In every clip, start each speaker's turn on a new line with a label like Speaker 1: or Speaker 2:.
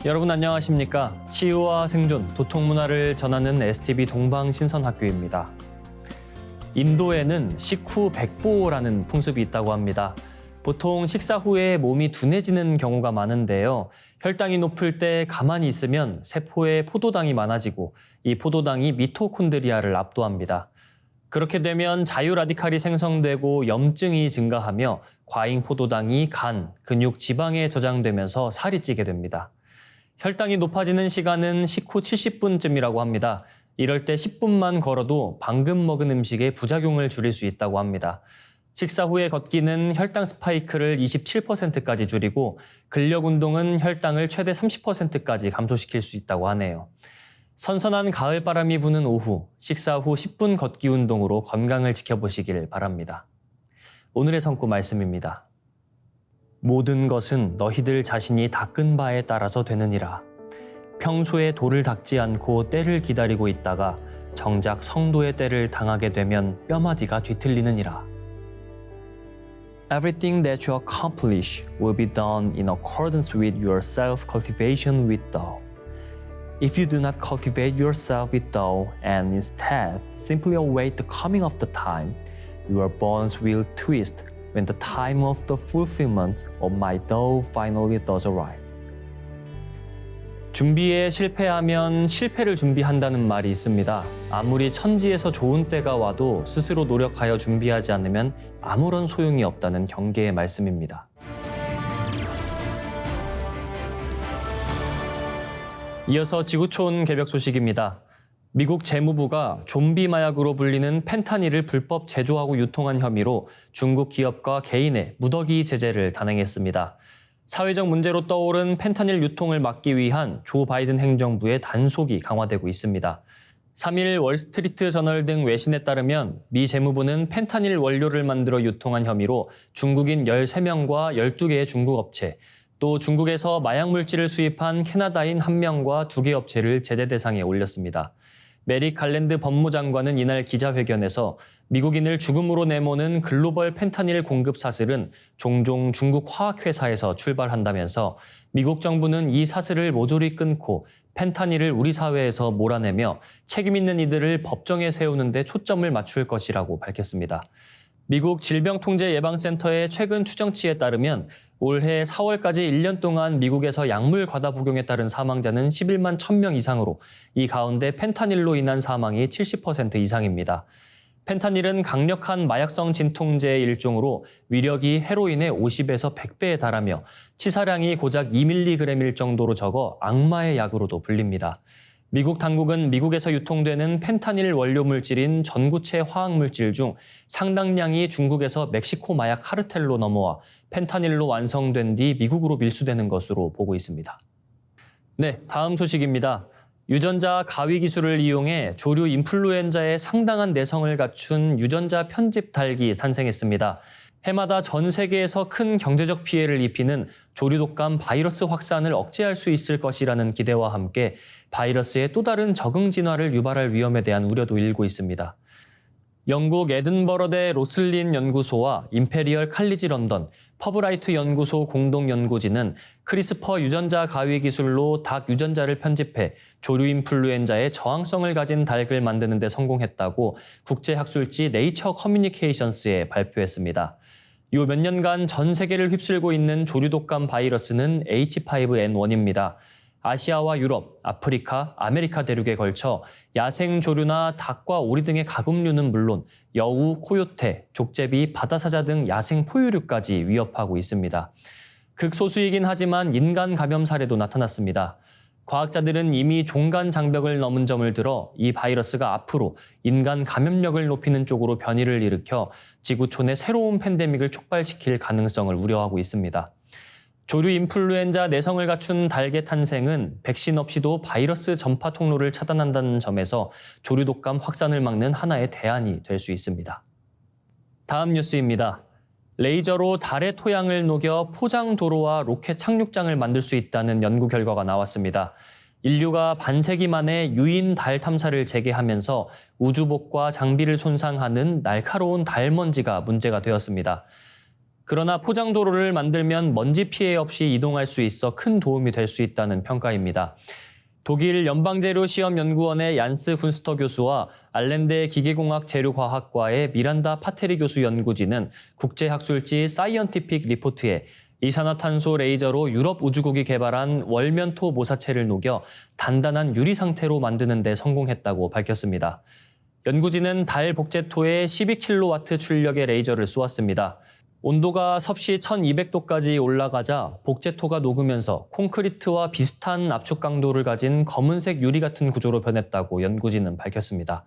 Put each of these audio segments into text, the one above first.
Speaker 1: 여러분 안녕하십니까? 치유와 생존, 도통문화를 전하는 STV 동방신선학교입니다. 인도에는 식후 백보라는 풍습이 있다고 합니다. 보통 식사 후에 몸이 둔해지는 경우가 많은데요. 혈당이 높을 때 가만히 있으면 세포에 포도당이 많아지고 이 포도당이 미토콘드리아를 압도합니다. 그렇게 되면 자유라디칼이 생성되고 염증이 증가하며 과잉 포도당이 간, 근육, 지방에 저장되면서 살이 찌게 됩니다. 혈당이 높아지는 시간은 식후 70분쯤이라고 합니다. 이럴 때 10분만 걸어도 방금 먹은 음식의 부작용을 줄일 수 있다고 합니다. 식사 후에 걷기는 혈당 스파이크를 27%까지 줄이고 근력 운동은 혈당을 최대 30%까지 감소시킬 수 있다고 하네요. 선선한 가을바람이 부는 오후, 식사 후 10분 걷기 운동으로 건강을 지켜보시길 바랍니다. 오늘의 성구 말씀입니다. 모든 것은 너희들 자신이 닦은 바에 따라서 되느니라. 평소에 도를 닦지 않고 때를 기다리고 있다가 정작 성도의 때를 당하게 되면 뼈마디가 뒤틀리느니라. Everything that you accomplish will be done in accordance with your self-cultivation with Tao. If you do not cultivate yourself with Tao and instead simply await the coming of the time, your bones will twist when the time of the fulfillment of my Tao finally does arrive. 준비에 실패하면 실패를 준비한다는 말이 있습니다. 아무리 천지에서 좋은 때가 와도 스스로 노력하여 준비하지 않으면 아무런 소용이 없다는 경계의 말씀입니다. 이어서 지구촌 개벽 소식입니다. 미국 재무부가 좀비 마약으로 불리는 펜타닐을 불법 제조하고 유통한 혐의로 중국 기업과 개인의 무더기 제재를 단행했습니다. 사회적 문제로 떠오른 펜타닐 유통을 막기 위한 조 바이든 행정부의 단속이 강화되고 있습니다. 3일 월스트리트 저널 등 외신에 따르면 미 재무부는 펜타닐 원료를 만들어 유통한 혐의로 중국인 13명과 12개의 중국 업체, 또 중국에서 마약 물질을 수입한 캐나다인 1명과 2개 업체를 제재 대상에 올렸습니다. 메릭 갈랜드 법무장관은 이날 기자회견에서 미국인을 죽음으로 내모는 글로벌 펜타닐 공급 사슬은 종종 중국 화학회사에서 출발한다면서 미국 정부는 이 사슬을 모조리 끊고 펜타닐을 우리 사회에서 몰아내며 책임 있는 이들을 법정에 세우는 데 초점을 맞출 것이라고 밝혔습니다. 미국 질병통제예방센터의 최근 추정치에 따르면 올해 4월까지 1년 동안 미국에서 약물 과다 복용에 따른 사망자는 11만 1,000명 이상으로 이 가운데 펜타닐로 인한 사망이 70% 이상입니다. 펜타닐은 강력한 마약성 진통제의 일종으로 위력이 헤로인의 50에서 100배에 달하며 치사량이 고작 2mg일 정도로 적어 악마의 약으로도 불립니다. 미국 당국은 미국에서 유통되는 펜타닐 원료 물질인 전구체 화학물질 중 상당량이 중국에서 멕시코 마약 카르텔로 넘어와 펜타닐로 완성된 뒤 미국으로 밀수되는 것으로 보고 있습니다. 네, 다음 소식입니다. 유전자 가위 기술을 이용해 조류 인플루엔자의 상당한 내성을 갖춘 유전자 편집 닭이 탄생했습니다. 해마다 전 세계에서 큰 경제적 피해를 입히는 조류 독감 바이러스 확산을 억제할 수 있을 것이라는 기대와 함께 바이러스의 또 다른 적응 진화를 유발할 위험에 대한 우려도 일고 있습니다. 영국 에든버러대 로슬린 연구소와 임페리얼 칼리지 런던, 퍼브라이트 연구소 공동 연구진은 크리스퍼 유전자 가위 기술로 닭 유전자를 편집해 조류 인플루엔자의 저항성을 가진 닭을 만드는 데 성공했다고 국제학술지 네이처 커뮤니케이션스에 발표했습니다. 요 몇 년간 전 세계를 휩쓸고 있는 조류 독감 바이러스는 H5N1입니다. 아시아와 유럽, 아프리카, 아메리카 대륙에 걸쳐 야생 조류나 닭과 오리 등의 가금류는 물론 여우, 코요테, 족제비, 바다사자 등 야생 포유류까지 위협하고 있습니다. 극소수이긴 하지만 인간 감염 사례도 나타났습니다. 과학자들은 이미 종간 장벽을 넘은 점을 들어 이 바이러스가 앞으로 인간 감염력을 높이는 쪽으로 변이를 일으켜 지구촌의 새로운 팬데믹을 촉발시킬 가능성을 우려하고 있습니다. 조류 인플루엔자 내성을 갖춘 닭의 탄생은 백신 없이도 바이러스 전파 통로를 차단한다는 점에서 조류 독감 확산을 막는 하나의 대안이 될 수 있습니다. 다음 뉴스입니다. 레이저로 달의 토양을 녹여 포장 도로와 로켓 착륙장을 만들 수 있다는 연구 결과가 나왔습니다. 인류가 반세기 만에 유인 달 탐사를 재개하면서 우주복과 장비를 손상하는 날카로운 달 먼지가 문제가 되었습니다. 그러나 포장도로를 만들면 먼지 피해 없이 이동할 수 있어 큰 도움이 될 수 있다는 평가입니다. 독일 연방재료시험연구원의 얀스 군스터 교수와 알렌데 기계공학 재료과학과의 미란다 파테리 교수 연구진은 국제학술지 사이언티픽 리포트에 이산화탄소 레이저로 유럽 우주국이 개발한 월면토 모사체를 녹여 단단한 유리 상태로 만드는 데 성공했다고 밝혔습니다. 연구진은 달 복제토에 12kW 출력의 레이저를 쏘았습니다. 온도가 섭씨 1200도까지 올라가자 복제토가 녹으면서 콘크리트와 비슷한 압축 강도를 가진 검은색 유리 같은 구조로 변했다고 연구진은 밝혔습니다.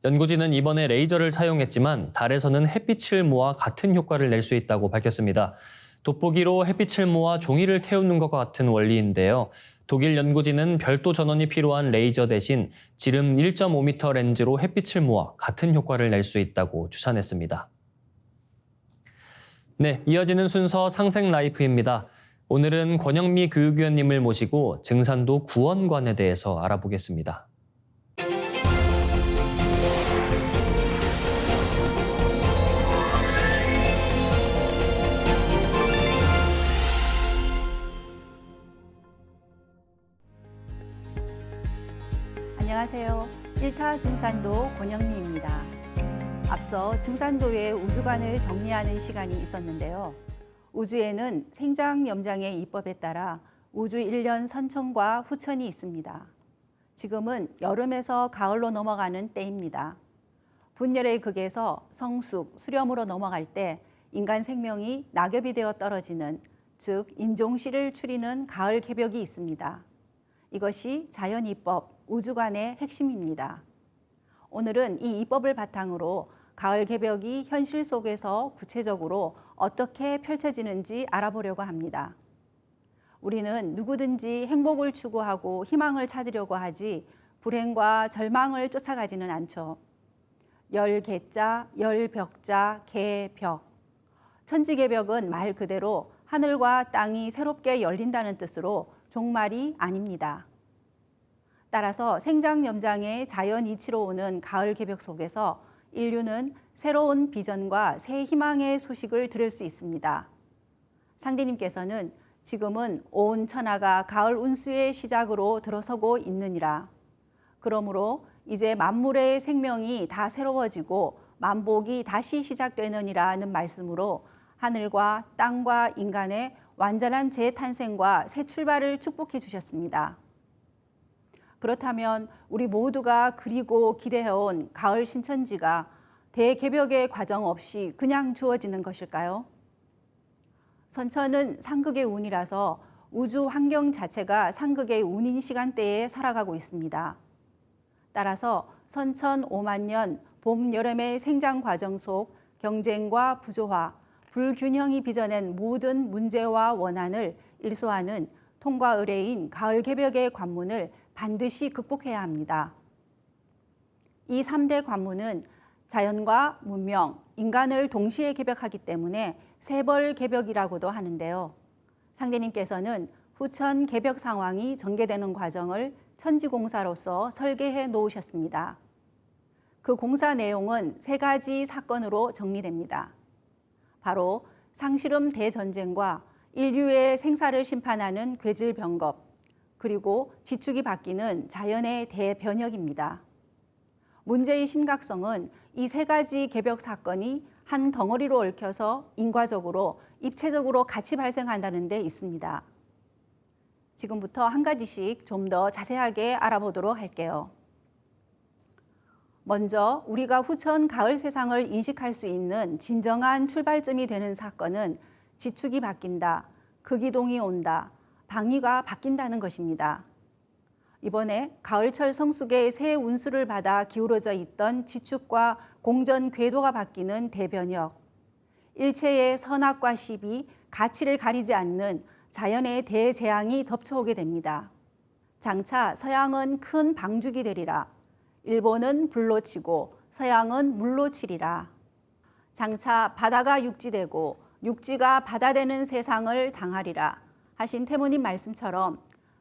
Speaker 1: 연구진은 이번에 레이저를 사용했지만 달에서는 햇빛을 모아 같은 효과를 낼 수 있다고 밝혔습니다. 돋보기로 햇빛을 모아 종이를 태우는 것과 같은 원리인데요. 독일 연구진은 별도 전원이 필요한 레이저 대신 지름 1.5m 렌즈로 햇빛을 모아 같은 효과를 낼 수 있다고 추산했습니다. 네, 이어지는 순서 상생 라이프입니다. 오늘은 권영미 교육위원님을 모시고 증산도 구원관에 대해서 알아보겠습니다.
Speaker 2: 안녕하세요. 1타 증산도 권영미입니다. 앞서 증산도의 우주관을 정리하는 시간이 있었는데요. 우주에는 생장염장의 이법에 따라 우주 1년 선천과 후천이 있습니다. 지금은 여름에서 가을로 넘어가는 때입니다. 분열의 극에서 성숙, 수렴으로 넘어갈 때 인간 생명이 낙엽이 되어 떨어지는, 즉 인종시를 추리는 가을 개벽이 있습니다. 이것이 자연이법, 우주관의 핵심입니다. 오늘은 이 이법을 바탕으로 가을 개벽이 현실 속에서 구체적으로 어떻게 펼쳐지는지 알아보려고 합니다. 우리는 누구든지 행복을 추구하고 희망을 찾으려고 하지 불행과 절망을 쫓아가지는 않죠. 열개자, 열벽자, 개벽. 천지개벽은 말 그대로 하늘과 땅이 새롭게 열린다는 뜻으로 종말이 아닙니다. 따라서 생장염장의 자연 이치로 오는 가을 개벽 속에서 인류는 새로운 비전과 새 희망의 소식을 들을 수 있습니다. 상대님께서는 지금은 온 천하가 가을 운수의 시작으로 들어서고 있느니라. 그러므로 이제 만물의 생명이 다 새로워지고 만복이 다시 시작되느니라는 말씀으로 하늘과 땅과 인간의 완전한 재탄생과 새 출발을 축복해 주셨습니다. 그렇다면 우리 모두가 그리고 기대해온 가을 신천지가 대개벽의 과정 없이 그냥 주어지는 것일까요? 선천은 상극의 운이라서 우주 환경 자체가 상극의 운인 시간대에 살아가고 있습니다. 따라서 선천 5만 년 봄, 여름의 생장 과정 속 경쟁과 부조화, 불균형이 빚어낸 모든 문제와 원한을 일소하는 통과 의례인 가을 개벽의 관문을 반드시 극복해야 합니다. 이 3대 관문은 자연과 문명, 인간을 동시에 개벽하기 때문에 세벌 개벽이라고도 하는데요. 상대님께서는 후천 개벽 상황이 전개되는 과정을 천지공사로서 설계해 놓으셨습니다. 그 공사 내용은 3가지 사건으로 정리됩니다. 바로 상실음 대전쟁과 인류의 생사를 심판하는 괴질병겁, 그리고 지축이 바뀌는 자연의 대변혁입니다. 문제의 심각성은 이 3가지 개벽 사건이 한 덩어리로 얽혀서 인과적으로, 입체적으로 같이 발생한다는 데 있습니다. 지금부터 한 가지씩 좀 더 자세하게 알아보도록 할게요. 먼저 우리가 후천 가을 세상을 인식할 수 있는 진정한 출발점이 되는 사건은 지축이 바뀐다, 극이동이 온다, 방위가 바뀐다는 것입니다. 이번에 가을철 성숙의 새 운수를 받아 기울어져 있던 지축과 공전 궤도가 바뀌는 대변혁, 일체의 선악과 시비, 가치를 가리지 않는 자연의 대재앙이 덮쳐오게 됩니다. 장차 서양은 큰 방죽이 되리라. 일본은 불로 치고 서양은 물로 치리라. 장차 바다가 육지되고 육지가 바다 되는 세상을 당하리라 하신 태무님 말씀처럼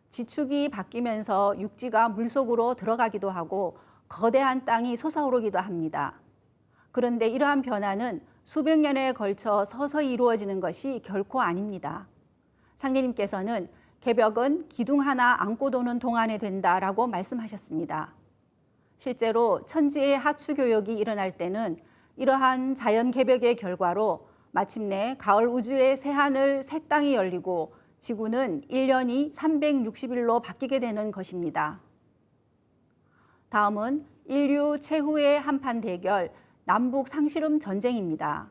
Speaker 2: 지축이 바뀌면서 육지가 물속으로 들어가기도 하고 거대한 땅이 솟아오르기도 합니다. 그런데 이러한 변화는 수백 년에 걸쳐 서서히 이루어지는 것이 결코 아닙니다. 상제님께서는 개벽은 기둥 하나 안고 도는 동안에 된다라고 말씀하셨습니다. 실제로 천지의 하추 교역이 일어날 때는 이러한 자연 개벽의 결과로 마침내 가을 우주의 새하늘 새 땅이 열리고 지구는 1년이 360일로 바뀌게 되는 것입니다. 다음은 인류 최후의 한판 대결, 남북 상실음 전쟁입니다.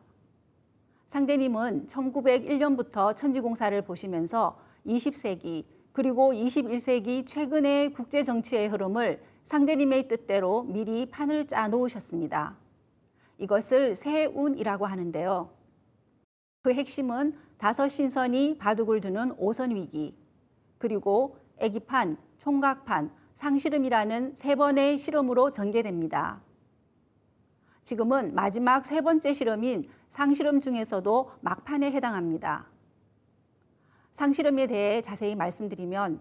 Speaker 2: 상제님은 1901년부터 천지공사를 보시면서 20세기 그리고 21세기 최근의 국제 정치의 흐름을 상제님의 뜻대로 미리 판을 짜 놓으셨습니다. 이것을 세운이라고 하는데요. 그 핵심은 5신선이 바둑을 두는 오선위기, 그리고 애기판, 총각판, 상실음이라는 3번의 실험으로 전개됩니다. 지금은 마지막 3번째 실험인 상실음 중에서도 막판에 해당합니다. 상실음에 대해 자세히 말씀드리면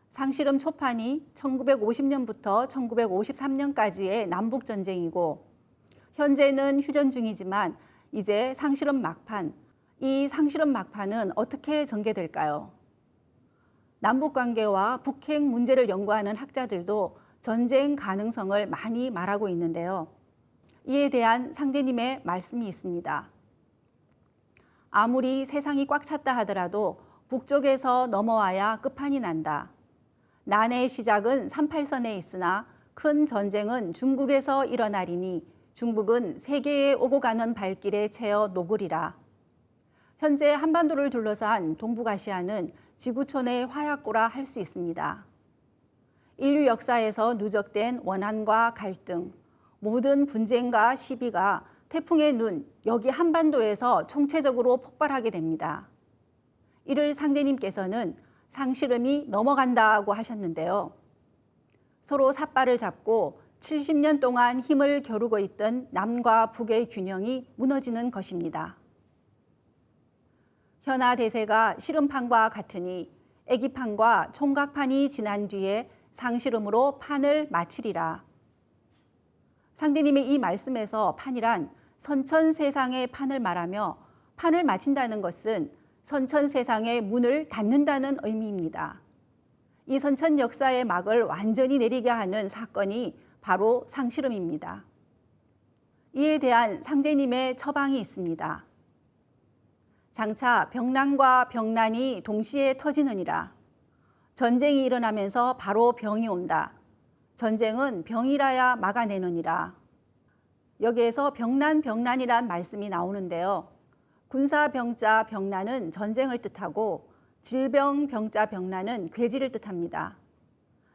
Speaker 2: 상실음 초판이 1950년부터 1953년까지의 남북전쟁이고 현재는 휴전 중이지만 이제 상실음 막판, 이 상실음 막판은 어떻게 전개될까요? 남북관계와 북핵 문제를 연구하는 학자들도 전쟁 가능성을 많이 말하고 있는데요. 이에 대한 상제님의 말씀이 있습니다. 아무리 세상이 꽉 찼다 하더라도 북쪽에서 넘어와야 끝판이 난다. 난의 시작은 38선에 있으나 큰 전쟁은 중국에서 일어나리니 중국은 세계에 오고 가는 발길에 채어 녹으리라. 현재 한반도를 둘러싼 동북아시아는 지구촌의 화약고라 할 수 있습니다. 인류 역사에서 누적된 원한과 갈등, 모든 분쟁과 시비가 태풍의 눈, 여기 한반도에서 총체적으로 폭발하게 됩니다. 이를 상제님께서는 상실음이 넘어간다고 하셨는데요. 서로 삿발을 잡고 70년 동안 힘을 겨루고 있던 남과 북의 균형이 무너지는 것입니다. 현아 대세가 실음판과 같으니 애기판과 총각판이 지난 뒤에 상실음으로 판을 마치리라. 상제님의 이 말씀에서 판이란 선천세상의 판을 말하며 판을 마친다는 것은 선천세상의 문을 닫는다는 의미입니다. 이 선천 역사의 막을 완전히 내리게 하는 사건이 바로 상실음입니다. 이에 대한 상제님의 처방이 있습니다. 장차 병난과 병난이 동시에 터지느니라. 전쟁이 일어나면서 바로 병이 온다. 전쟁은 병이라야 막아내느니라. 여기에서 병난이란 말씀이 나오는데요. 군사병자 병난은 전쟁을 뜻하고 질병병자 병난은 괴질을 뜻합니다.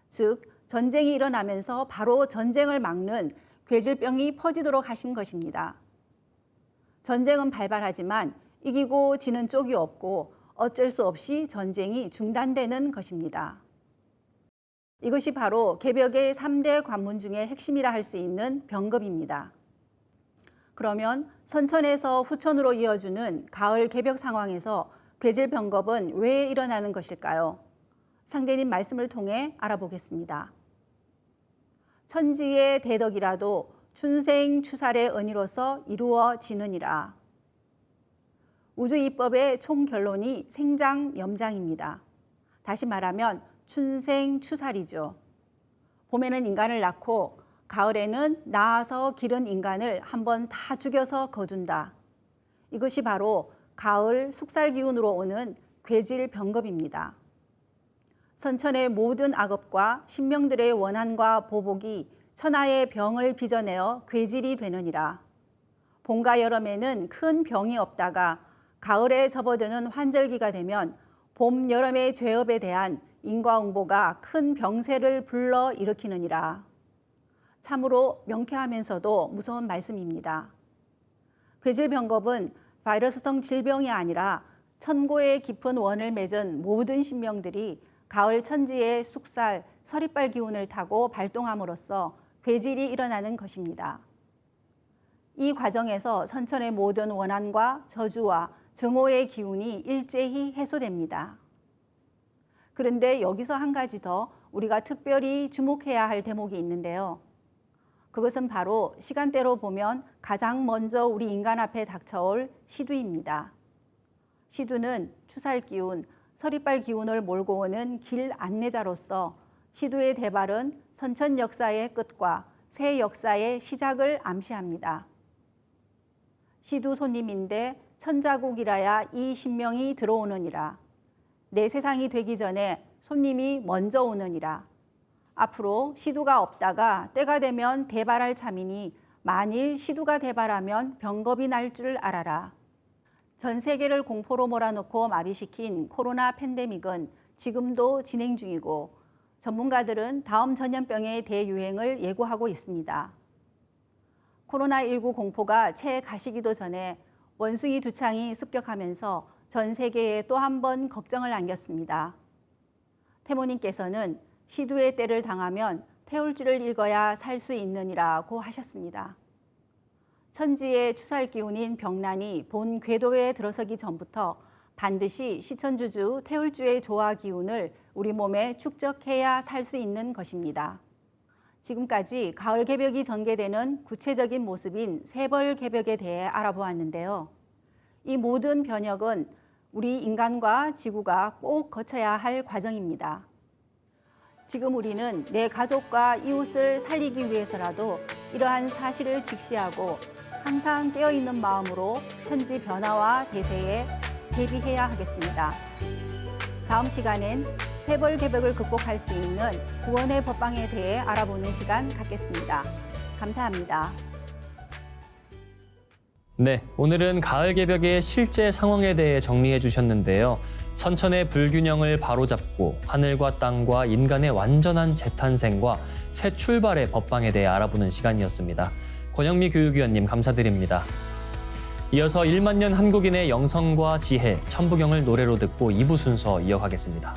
Speaker 2: 즉 전쟁이 일어나면서 바로 전쟁을 막는 괴질병이 퍼지도록 하신 것입니다. 전쟁은 발발하지만 이기고 지는 쪽이 없고 어쩔 수 없이 전쟁이 중단되는 것입니다. 이것이 바로 개벽의 3대 관문 중의 핵심이라 할 수 있는 병겁입니다. 그러면 선천에서 후천으로 이어주는 가을 개벽 상황에서 괴질병겁은 왜 일어나는 것일까요? 상제님 말씀을 통해 알아보겠습니다. 천지의 대덕이라도 춘생추살의 은이로서 이루어지느니라. 우주이법의 총결론이 생장염장입니다. 다시 말하면 춘생추살이죠. 봄에는 인간을 낳고 가을에는 낳아서 기른 인간을 한번 다 죽여서 거둔다. 이것이 바로 가을 숙살기운으로 오는 괴질병겁입니다. 선천의 모든 악업과 신명들의 원한과 보복이 천하의 병을 빚어내어 괴질이 되느니라. 봄과 여름에는 큰 병이 없다가 가을에 접어드는 환절기가 되면 봄, 여름의 죄업에 대한 인과응보가 큰 병세를 불러 일으키느니라. 참으로 명쾌하면서도 무서운 말씀입니다. 괴질병겁은 바이러스성 질병이 아니라 천고의 깊은 원을 맺은 모든 신명들이 가을 천지의 숙살, 서리빨 기운을 타고 발동함으로써 괴질이 일어나는 것입니다. 이 과정에서 선천의 모든 원한과 저주와 증오의 기운이 일제히 해소됩니다. 그런데 여기서 한 가지 더 우리가 특별히 주목해야 할 대목이 있는데요. 그것은 바로 시간대로 보면 가장 먼저 우리 인간 앞에 닥쳐올 시두입니다. 시두는 추살 기운, 서리빨 기운을 몰고 오는 길 안내자로서 시두의 대발은 선천 역사의 끝과 새 역사의 시작을 암시합니다. 시두 손님인데 천자국이라야 이 신명이 들어오느니라. 내 세상이 되기 전에 손님이 먼저 오느니라. 앞으로 시두가 없다가 때가 되면 대발할 참이니 만일 시두가 대발하면 병겁이 날 줄 알아라. 전 세계를 공포로 몰아넣고 마비시킨 코로나 팬데믹은 지금도 진행 중이고 전문가들은 다음 전염병의 대유행을 예고하고 있습니다. 코로나19 공포가 채 가시기도 전에 원숭이 두 창이 습격하면서 전 세계에 또 한 번 걱정을 안겼습니다. 태모님께서는 시두의 때를 당하면 태울줄을 읽어야 살 수 있느니라고 하셨습니다. 천지의 추살 기운인 병난이 본 궤도에 들어서기 전부터 반드시 시천주주 태울주의 조화 기운을 우리 몸에 축적해야 살 수 있는 것입니다. 지금까지 가을 개벽이 전개되는 구체적인 모습인 세벌 개벽에 대해 알아보았는데요. 이 모든 변혁은 우리 인간과 지구가 꼭 거쳐야 할 과정입니다. 지금 우리는 내 가족과 이웃을 살리기 위해서라도 이러한 사실을 직시하고 항상 깨어있는 마음으로 현지 변화와 대세에 대비해야 하겠습니다. 다음 시간엔 세벌 개벽을 극복할 수 있는 구원의 법방에 대해 알아보는 시간 갖겠습니다. 감사합니다.
Speaker 1: 네, 오늘은 가을 개벽의 실제 상황에 대해 정리해 주셨는데요. 선천의 불균형을 바로잡고 하늘과 땅과 인간의 완전한 재탄생과 새 출발의 법방에 대해 알아보는 시간이었습니다. 권영미 교육위원님 감사드립니다. 이어서 1만 년 한국인의 영성과 지혜, 천부경을 노래로 듣고 2부 순서 이어가겠습니다.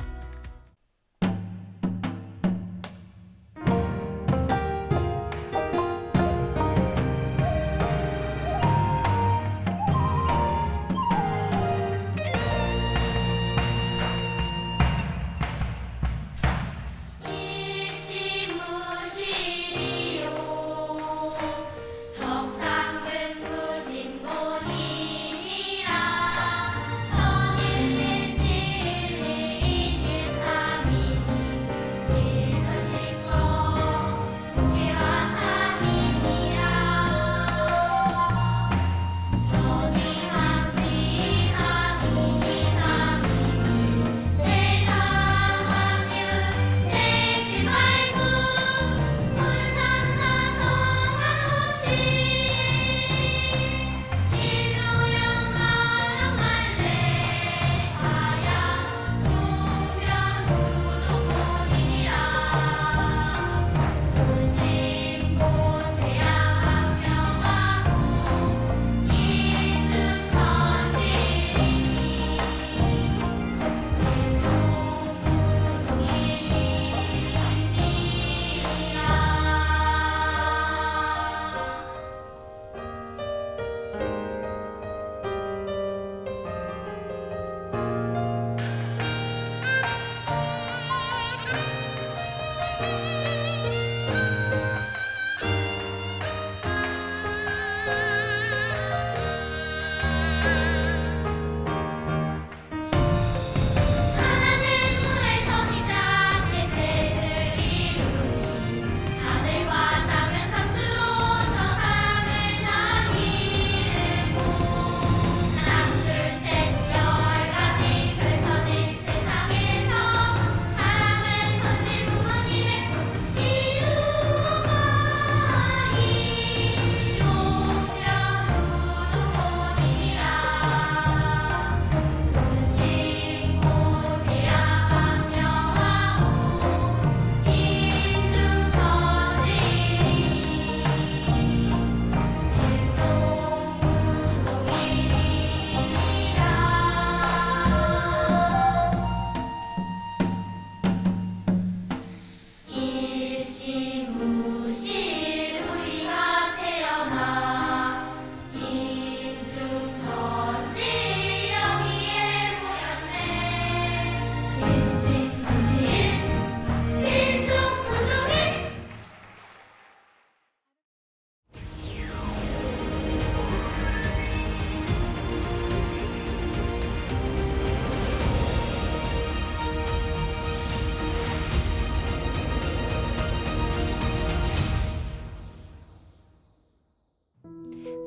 Speaker 3: 석상근무진본인이라 천일일진리인일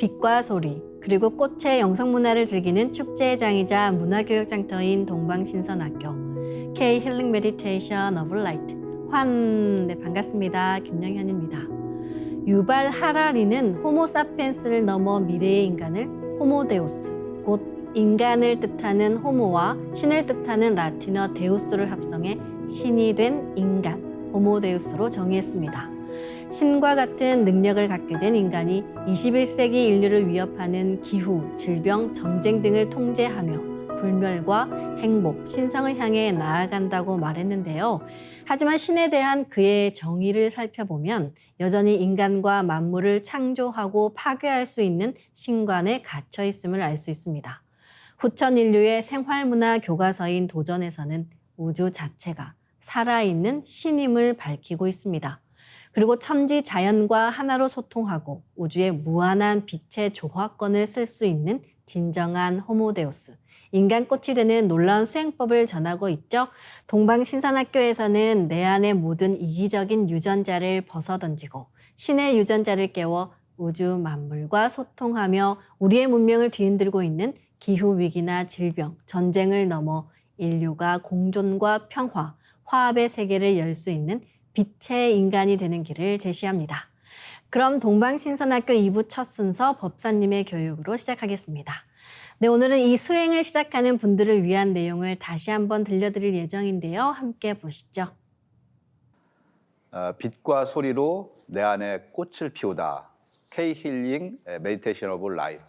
Speaker 3: 빛과 소리, 그리고 꽃의 영상문화를 즐기는 축제장이자 문화교육장터인 동방신선학교 K 힐링 메디테이션 오브 라이트 네, 반갑습니다. 김영현입니다. 유발 하라리는 호모사피엔스를 넘어 미래의 인간을 호모데우스, 곧 인간을 뜻하는 호모와 신을 뜻하는 라틴어 데우스를 합성해 신이 된 인간, 호모데우스로 정의했습니다. 신과 같은 능력을 갖게 된 인간이 21세기 인류를 위협하는 기후, 질병, 전쟁 등을 통제하며 불멸과 행복, 신성을 향해 나아간다고 말했는데요. 하지만 신에 대한 그의 정의를 살펴보면 여전히 인간과 만물을 창조하고 파괴할 수 있는 신관에 갇혀 있음을 알 수 있습니다. 후천 인류의 생활문화 교과서인 도전에서는 우주 자체가 살아있는 신임을 밝히고 있습니다. 그리고 천지 자연과 하나로 소통하고 우주의 무한한 빛의 조화권을 쓸 수 있는 진정한 호모데우스, 인간꽃이 되는 놀라운 수행법을 전하고 있죠. 동방신선학교에서는 내 안의 모든 이기적인 유전자를 벗어던지고 신의 유전자를 깨워 우주 만물과 소통하며 우리의 문명을 뒤흔들고 있는 기후위기나 질병, 전쟁을 넘어 인류가 공존과 평화, 화합의 세계를 열 수 있는 빛의 인간이 되는 길을 제시합니다. 그럼 동방신선학교 2부 첫 순서 법사님의 교육으로 시작하겠습니다. 네, 오늘은 이 수행을 시작하는 분들을 위한 내용을 다시 한번 들려드릴 예정인데요. 함께 보시죠.
Speaker 4: 빛과 소리로 내 안에 꽃을 피우다. K 힐링 메디테이션 오브 라이프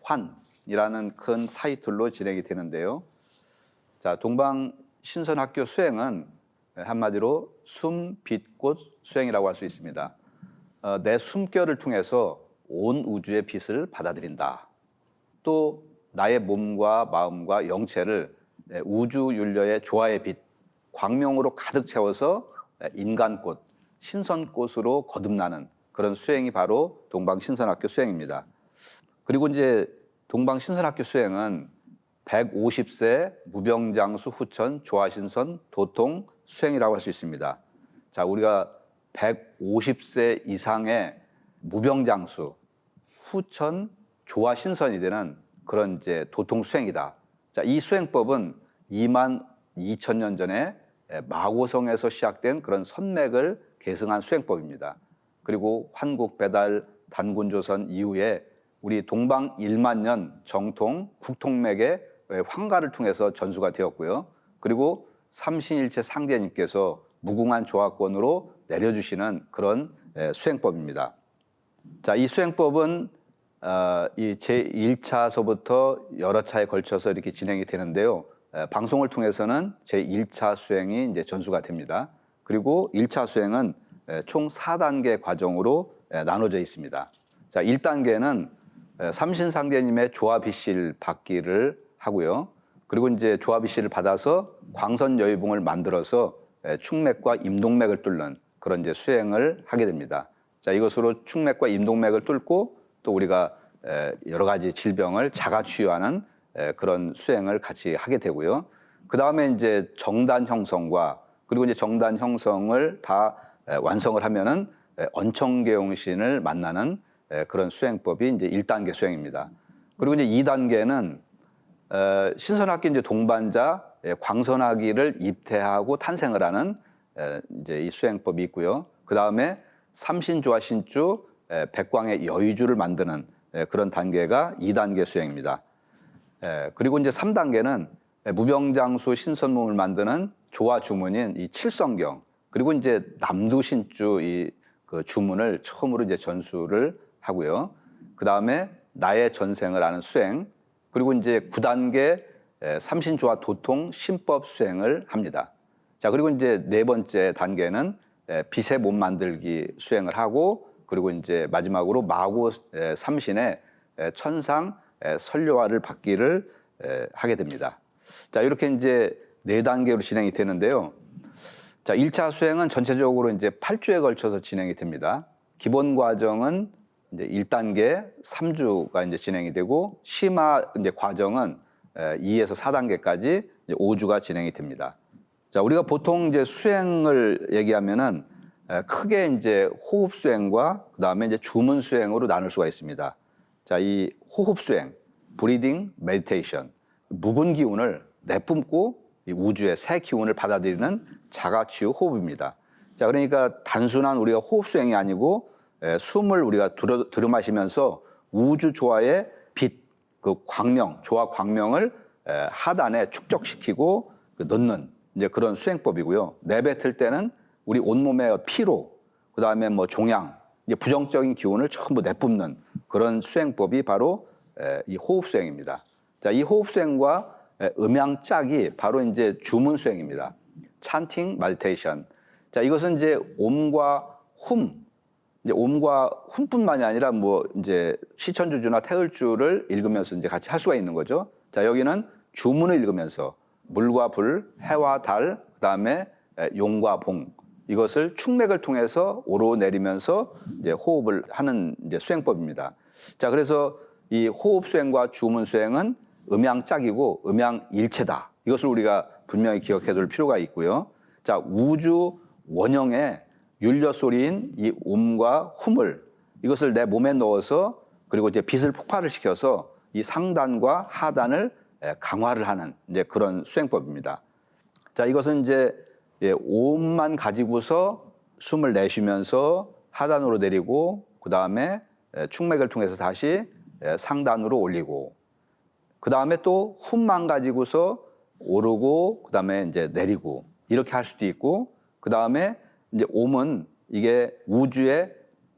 Speaker 4: 환이라는 큰 타이틀로 진행이 되는데요. 자, 동방신선학교 수행은 한마디로 숨, 빛, 꽃 수행이라고 할 수 있습니다. 내 숨결을 통해서 온 우주의 빛을 받아들인다. 또 나의 몸과 마음과 영체를 우주윤려의 조화의 빛, 광명으로 가득 채워서 인간꽃, 신선꽃으로 거듭나는 그런 수행이 바로 동방신선학교 수행입니다. 그리고 이제 동방신선학교 수행은 150세 무병장수 후천 조화신선 도통 수행이라고 할 수 있습니다. 자, 우리가 150세 이상의 무병장수 후천 조화신선이 되는 그런 이제 도통 수행이다. 자, 이 수행법은 2만 2천 년 전에 마고성에서 시작된 그런 선맥을 계승한 수행법입니다. 그리고 환국 배달 단군조선 이후에 우리 동방 1만 년 정통 국통맥의 환가를 통해서 전수가 되었고요. 그리고 삼신일체 상제님께서 무궁한 조화권으로 내려주시는 그런 수행법입니다. 자, 이 수행법은 이 제1차서부터 여러 차에 걸쳐서 이렇게 진행이 되는데요. 방송을 통해서는 제1차 수행이 이제 전수가 됩니다. 그리고 1차 수행은 총 4단계 과정으로 나눠져 있습니다. 자, 1단계는 삼신상제님의 조화비실 받기를 하고요. 그리고 이제 조화비실을 받아서 광선여의봉을 만들어서 축맥과 임동맥을 뚫는 그런 이제 수행을 하게 됩니다. 자, 이것으로 축맥과 임동맥을 뚫고 또 우리가 여러 가지 질병을 자가 치유하는 그런 수행을 같이 하게 되고요. 그 다음에 이제 정단 형성과 그리고 이제 정단 형성을 다 완성을 하면은 언청계용신을 만나는 그런 수행법이 이제 1단계 수행입니다. 그리고 이제 2단계는 신선학기 이제 동반자 광선학기를 입퇴하고 탄생을 하는 이제 이 수행법이 있고요. 그 다음에 삼신조화 신주 백광의 여의주를 만드는 그런 단계가 2단계 수행입니다. 그리고 이제 3단계는 무병장수 신선몸을 만드는 조화 주문인 이 칠성경 그리고 이제 남두신주 이 그 주문을 처음으로 이제 전수를 하고요. 그 다음에 나의 전생을 아는 수행 그리고 이제 9단계 삼신조화 도통 신법 수행을 합니다. 자, 그리고 이제 네 번째 단계는 빛의 몸 만들기 수행을 하고 그리고 이제 마지막으로 마고 삼신의 천상 설료화를 받기를 하게 됩니다. 자, 이렇게 이제 네 단계로 진행이 되는데요. 자, 1차 수행은 전체적으로 이제 8주에 걸쳐서 진행이 됩니다. 기본 과정은 이제 1단계 3주가 이제 진행이 되고 심화 이제 과정은 2에서 4단계까지 이제 5주가 진행이 됩니다. 자, 우리가 보통 이제 수행을 얘기하면은 크게 이제 호흡 수행과 그다음에 이제 주문 수행으로 나눌 수가 있습니다. 자, 이 호흡 수행, 브리딩 메디테이션, 묵은 기운을 내뿜고 이 우주의 새 기운을 받아들이는 자가치유 호흡입니다. 자, 그러니까 단순한 우리가 호흡 수행이 아니고 숨을 우리가 들이마시면서 우주 조화의 빛, 그 광명, 조화 광명을 하단에 축적시키고 넣는 이제 그런 수행법이고요. 내뱉을 때는 우리 온몸의 피로, 그 다음에 뭐 종양, 이제 부정적인 기운을 전부 내뿜는 그런 수행법이 바로 이 호흡 수행입니다. 자, 이 호흡 수행과 음양 짝이 바로 이제 주문 수행입니다. 찬팅 메디테이션. 자, 이것은 이제 옴과 훔, 이제 옴과 훔뿐만이 아니라 뭐 이제 시천주주나 태을주를 읽으면서 이제 같이 할 수가 있는 거죠. 자, 여기는 주문을 읽으면서 물과 불, 해와 달, 그다음에 용과 봉, 이것을 충맥을 통해서 오르내리면서 이제 호흡을 하는 이제 수행법입니다. 자, 그래서 이 호흡 수행과 주문 수행은 음양짝이고 음양일체다. 이것을 우리가 분명히 기억해 둘 필요가 있고요. 자, 우주 원형의 율려 소리인 이 음과 훔을 이것을 내 몸에 넣어서 그리고 이제 빛을 폭발을 시켜서 이 상단과 하단을 강화를 하는 이제 그런 수행법입니다. 자, 이것은 이제 오음만 가지고서 숨을 내쉬면서 하단으로 내리고 그 다음에 충맥을 통해서 다시 상단으로 올리고 그 다음에 또 훔만 가지고서 오르고 그 다음에 이제 내리고 이렇게 할 수도 있고 그 다음에 이제 옴은 이게 우주의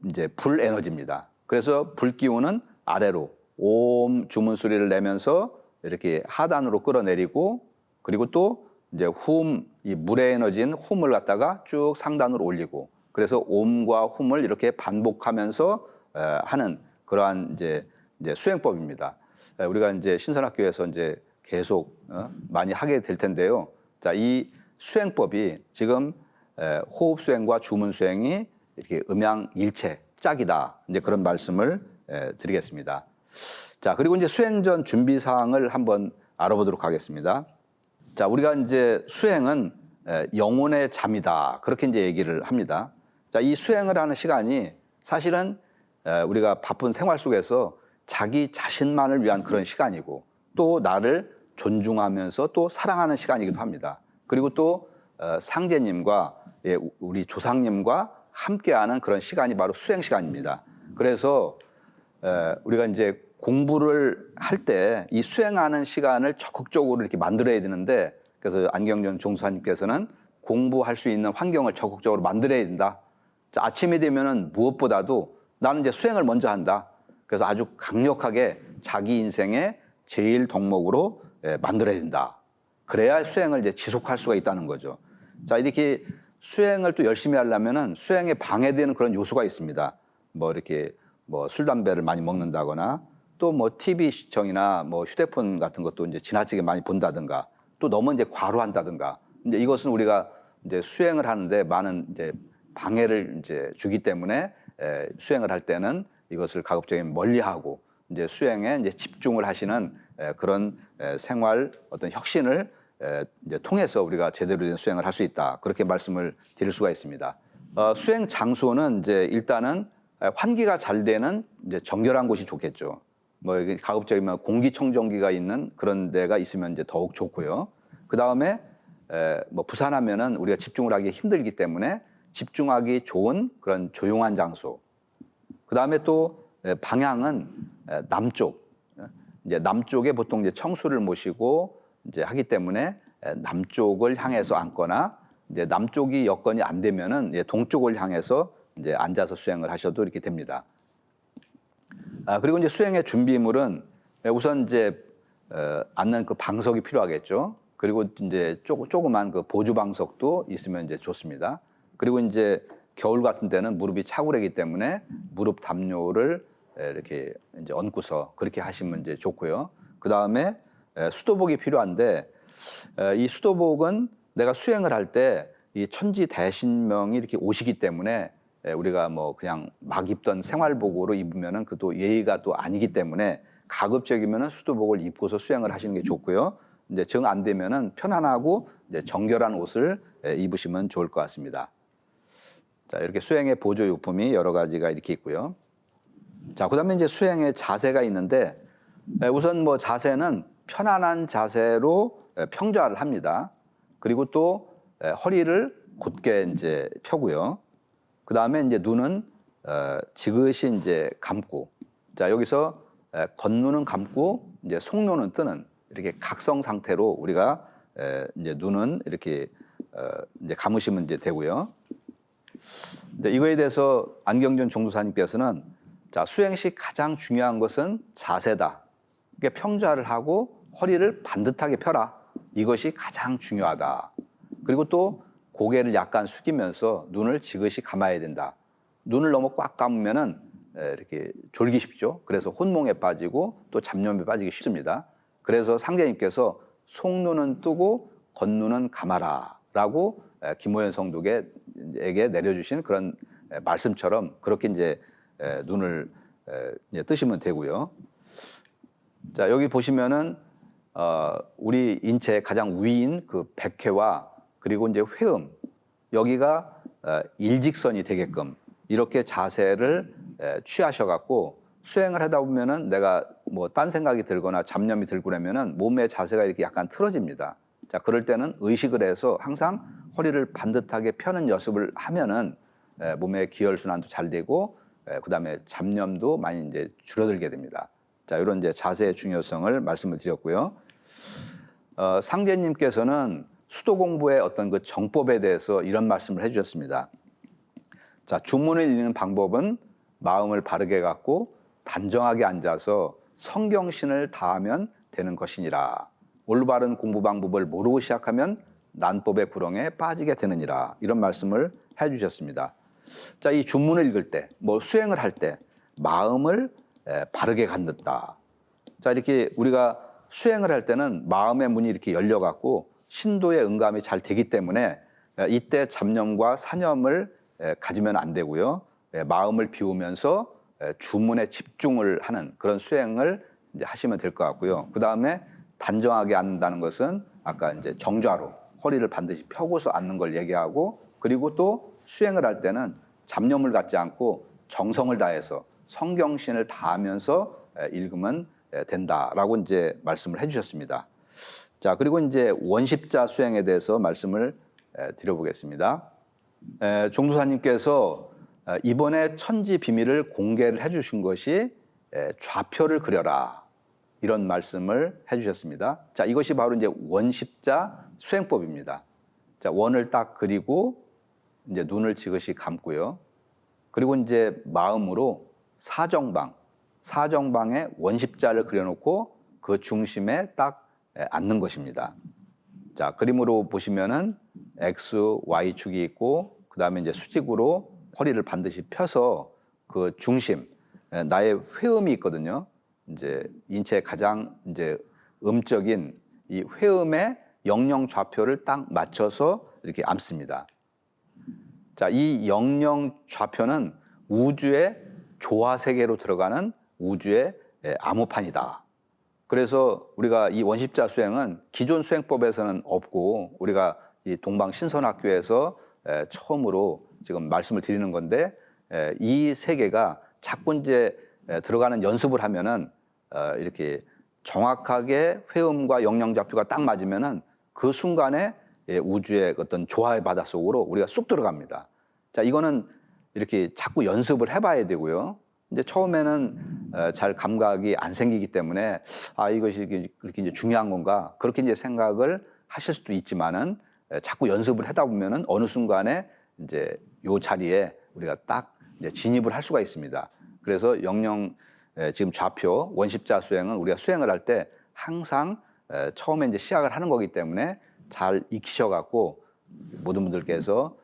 Speaker 4: 이제 불 에너지입니다. 그래서 불 기운은 아래로 옴 주문 소리를 내면서 이렇게 하단으로 끌어내리고 그리고 또 이제 이 물의 에너지인 훔을 갖다가 쭉 상단으로 올리고 그래서 옴과 훔을 이렇게 반복하면서 하는 그러한 이제 수행법입니다. 우리가 이제 신선학교에서 이제 계속 많이 하게 될 텐데요. 자, 이 수행법이 지금 호흡 수행과 주문 수행이 이렇게 음양일체 짝이다. 이제 그런 말씀을 드리겠습니다. 자, 그리고 이제 수행 전 준비 사항을 한번 알아보도록 하겠습니다. 자, 우리가 이제 수행은 영혼의 잠이다. 그렇게 이제 얘기를 합니다. 자, 이 수행을 하는 시간이 사실은 우리가 바쁜 생활 속에서 자기 자신만을 위한 그런 시간이고 또 나를 존중하면서 또 사랑하는 시간이기도 합니다. 그리고 또 상제님과 우리 조상님과 함께하는 그런 시간이 바로 수행 시간입니다. 그래서 우리가 이제 공부를 할 때 이 수행하는 시간을 적극적으로 이렇게 만들어야 되는데 그래서 안경전 종사님께서는 공부할 수 있는 환경을 적극적으로 만들어야 된다. 자, 아침이 되면은 무엇보다도 나는 이제 수행을 먼저 한다. 그래서 아주 강력하게 자기 인생의 제일 덕목으로 만들어야 된다. 그래야 수행을 이제 지속할 수가 있다는 거죠. 자, 이렇게 수행을 또 열심히 하려면은 수행에 방해되는 그런 요소가 있습니다. 뭐 이렇게 뭐 술, 담배를 많이 먹는다거나 또 뭐 TV 시청이나 뭐 휴대폰 같은 것도 이제 지나치게 많이 본다든가 또 너무 이제 과로한다든가 이제 이것은 우리가 이제 수행을 하는데 많은 이제 방해를 이제 주기 때문에 수행을 할 때는 이것을 가급적이면 멀리하고 이제 수행에 이제 집중을 하시는 그런 생활 어떤 혁신을 이제 통해서 우리가 제대로 된 수행을 할 수 있다. 그렇게 말씀을 드릴 수가 있습니다. 수행 장소는 이제 일단은 환기가 잘 되는 이제 정결한 곳이 좋겠죠. 뭐 가급적이면 공기청정기가 있는 그런 데가 있으면 이제 더욱 좋고요. 그 다음에 뭐 부산하면은 우리가 집중을 하기 힘들기 때문에 집중하기 좋은 그런 조용한 장소. 그 다음에 또 방향은 남쪽. 이제 남쪽에 보통 이제 청수를 모시고 이제 하기 때문에 남쪽을 향해서 앉거나 이제 남쪽이 여건이 안 되면은 동쪽을 향해서 이제 앉아서 수행을 하셔도 이렇게 됩니다. 그리고 이제 수행의 준비물은 우선 이제 앉는 그 방석이 필요하겠죠. 그리고 이제 조그만 그 보조 방석도 있으면 이제 좋습니다. 그리고 이제 겨울 같은 때는 무릎이 차고래기 때문에 무릎 담요를 이렇게 이제 얹고서 그렇게 하시면 이제 좋고요. 그 다음에 수도복이 필요한데 이 수도복은 내가 수행을 할 때 이 천지 대신명이 이렇게 오시기 때문에 우리가 뭐 그냥 막 입던 생활복으로 입으면은 그것도 예의가 또 아니기 때문에 가급적이면은 수도복을 입고서 수행을 하시는 게 좋고요. 이제 정 안 되면은 편안하고 이제 정결한 옷을 입으시면 좋을 것 같습니다. 자, 이렇게 수행의 보조 용품이 여러 가지가 이렇게 있고요. 자, 그다음에 이제 수행의 자세가 있는데 우선 뭐 자세는 편안한 자세로 평좌를 합니다. 그리고 또 허리를 곧게 이제 펴고요. 그다음에 이제 눈은 지그시 이제 감고, 자 여기서 겉눈은 감고 이제 속눈은 뜨는 이렇게 각성 상태로 우리가 이제 눈은 이렇게 이제 감으시면 이제 되고요. 이거에 대해서 안경준 종도사님께서는 자 수행 시 가장 중요한 것은 자세다. 그러니까 평좌를 하고 허리를 반듯하게 펴라. 이것이 가장 중요하다. 그리고 또 고개를 약간 숙이면서 눈을 지그시 감아야 된다. 눈을 너무 꽉 감으면은 이렇게 졸기 쉽죠. 그래서 혼몽에 빠지고 또 잡념에 빠지기 쉽습니다. 그래서 상제님께서 속눈은 뜨고 겉눈은 감아라라고 김호연 성도에게 내려주신 그런 말씀처럼 그렇게 이제 눈을 이제 뜨시면 되고요. 자 여기 보시면은 우리 인체의 가장 위인 그 백회와 그리고 이제 회음 여기가 일직선이 되게끔 이렇게 자세를 취하셔갖고 수행을 하다 보면은 내가 뭐 딴 생각이 들거나 잡념이 들고 그러면은 몸의 자세가 이렇게 약간 틀어집니다. 자 그럴 때는 의식을 해서 항상 허리를 반듯하게 펴는 연습을 하면은 몸의 기혈순환도 잘 되고 그다음에 잡념도 많이 이제 줄어들게 됩니다. 자 이런 이제 자세의 중요성을 말씀을 드렸고요. 상제님께서는 수도 공부의 어떤 그 정법에 대해서 이런 말씀을 해주셨습니다. 자, 주문을 읽는 방법은 마음을 바르게 갖고 단정하게 앉아서 성경신을 다하면 되는 것이니라. 올바른 공부 방법을 모르고 시작하면 난법의 구렁에 빠지게 되느니라. 이런 말씀을 해주셨습니다. 자, 이 주문을 읽을 때, 뭐 수행을 할 때 마음을 바르게 갖는다. 자, 이렇게 우리가 수행을 할 때는 마음의 문이 이렇게 열려갖고 신도의 응감이 잘 되기 때문에 이때 잡념과 사념을 가지면 안 되고요. 마음을 비우면서 주문에 집중을 하는 그런 수행을 이제 하시면 될 것 같고요. 그 다음에 단정하게 앉는다는 것은 아까 이제 정좌로 허리를 반드시 펴고서 앉는 걸 얘기하고 그리고 또 수행을 할 때는 잡념을 갖지 않고 정성을 다해서 성경신을 다하면서 읽으면 된다라고 이제 말씀을 해주셨습니다. 자 그리고 이제 원십자 수행에 대해서 말씀을 드려보겠습니다. 종도사님께서 이번에 천지 비밀을 공개를 해주신 것이 좌표를 그려라 이런 말씀을 해주셨습니다. 자 이것이 바로 이제 원십자 수행법입니다. 자 원을 딱 그리고 이제 눈을 지그시 감고요. 그리고 이제 마음으로 사정방에 원십자를 그려놓고 그 중심에 딱 앉는 것입니다. 자 그림으로 보시면은 X, Y축이 있고 그 다음에 이제 수직으로 허리를 반드시 펴서 그 중심 나의 회음이 있거든요. 이제 인체의 가장 이제 음적인 이 회음의 영영 좌표를 딱 맞춰서 이렇게 앉습니다. 자, 이 영영 좌표는 우주의 조화 세계로 들어가는 우주의 암호판이다. 그래서 우리가 이 원십자 수행은 기존 수행법에서는 없고 우리가 이 동방신선학교에서 처음으로 지금 말씀을 드리는 건데 이 세계가 자꾸 이제 들어가는 연습을 하면은 이렇게 정확하게 회음과 영영좌표가 딱 맞으면은 그 순간에 우주의 어떤 조화의 바다 속으로 우리가 쑥 들어갑니다. 자, 이거는 이렇게 자꾸 연습을 해봐야 되고요. 이제 처음에는 잘 감각이 안 생기기 때문에 이것이 그렇게 이제 중요한 건가 그렇게 이제 생각을 하실 수도 있지만은 자꾸 연습을 하다 보면은 어느 순간에 이제 요 자리에 우리가 딱 이제 진입을 할 수가 있습니다. 그래서 영영 지금 좌표 원십자 수행은 우리가 수행을 할 때 항상 처음에 이제 시작을 하는 거기 때문에 잘 익히셔 갖고 모든 분들께서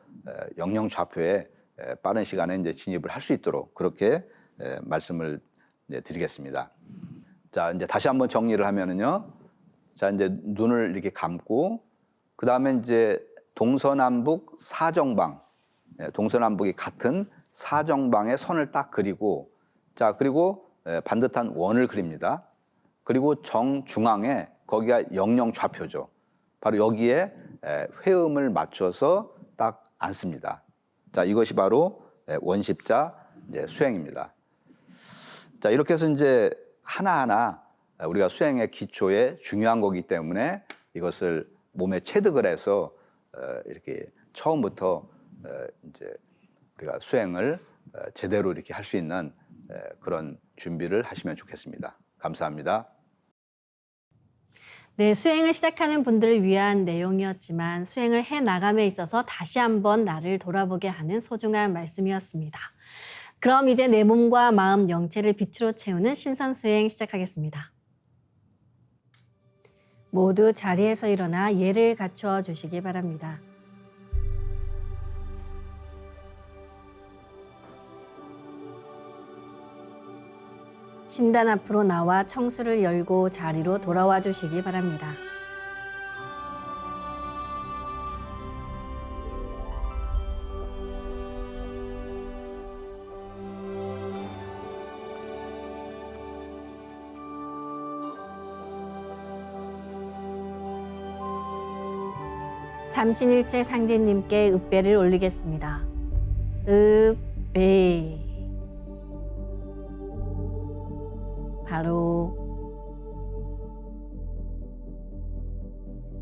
Speaker 4: 영영 좌표에 빠른 시간에 이제 진입을 할 수 있도록 그렇게 말씀을 드리겠습니다. 자, 이제 다시 한번 정리를 하면은요. 자, 이제 눈을 이렇게 감고 그 다음에 이제 동서남북 사정방, 동서남북이 같은 사정방에 선을 딱 그리고 자, 그리고 반듯한 원을 그립니다. 그리고 정중앙에 거기가 영영 좌표죠. 바로 여기에 회음을 맞춰서 딱 앉습니다. 자, 이것이 바로 원십자 이제 수행입니다. 자, 이렇게 해서 이제 하나하나 우리가 수행의 기초에 중요한 거기 때문에 이것을 몸에 체득을 해서 이렇게 처음부터 이제 우리가 수행을 제대로 이렇게 할 수 있는 그런 준비를 하시면 좋겠습니다. 감사합니다.
Speaker 3: 네, 수행을 시작하는 분들을 위한 내용이었지만 수행을 해 나감에 있어서 다시 한번 나를 돌아보게 하는 소중한 말씀이었습니다. 그럼 이제 내 몸과 마음, 영체를 빛으로 채우는 신선 수행 시작하겠습니다. 모두 자리에서 일어나 예를 갖추어 주시기 바랍니다. 신단 앞으로 나와 청수를 열고 자리로 돌아와 주시기 바랍니다. 삼신일체 상제님께 읍배를 올리겠습니다. 읍배. 바로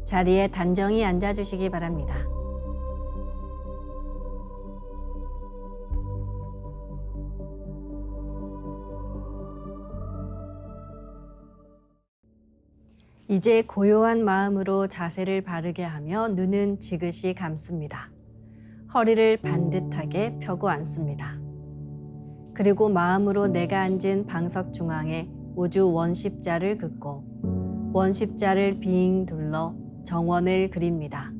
Speaker 3: 자리에 단정히 앉아주시기 바랍니다. 이제 고요한 마음으로 자세를 바르게 하며 눈은 지그시 감습니다. 허리를 반듯하게 펴고 앉습니다. 그리고 마음으로 내가 앉은 방석 중앙에 우주 원십자를 긋고 원십자를 빙 둘러 정원을 그립니다.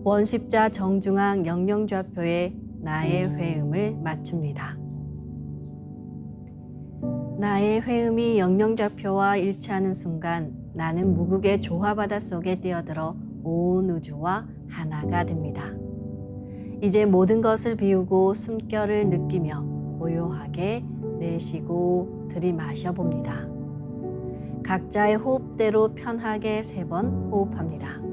Speaker 3: 원십자 정중앙 영영좌표에 나의 회음을 맞춥니다. 나의 회음이 영영좌표와 일치하는 순간 나는 무국의 조화바다 속에 뛰어들어 온 우주와 하나가 됩니다. 이제 모든 것을 비우고 숨결을 느끼며 고요하게 내쉬고 들이마셔 봅니다. 각자의 호흡대로 편하게 3번 호흡합니다.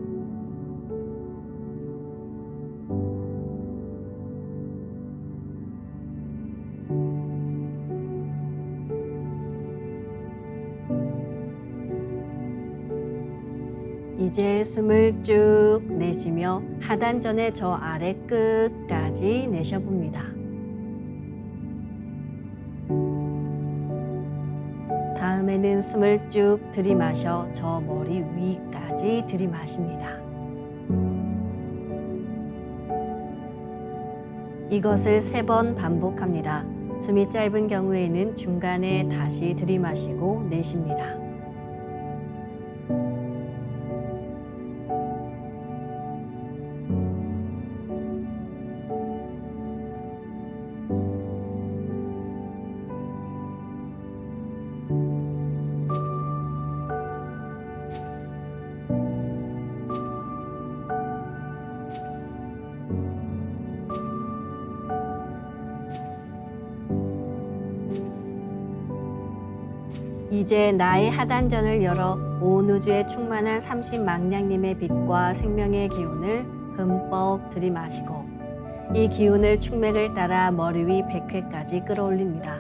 Speaker 3: 이제 숨을 쭉 내쉬며 하단전의 저 아래 끝까지 내쉬어봅니다. 다음에는 숨을 쭉 들이마셔 저 머리 위까지 들이마십니다. 이것을 3번 반복합니다. 숨이 짧은 경우에는 중간에 다시 들이마시고 내쉽니다. 이제 나의 하단전을 열어 온 우주에 충만한 삼신망량님의 빛과 생명의 기운을 흠뻑 들이마시고 이 기운을 충맥을 따라 머리 위 백회까지 끌어올립니다.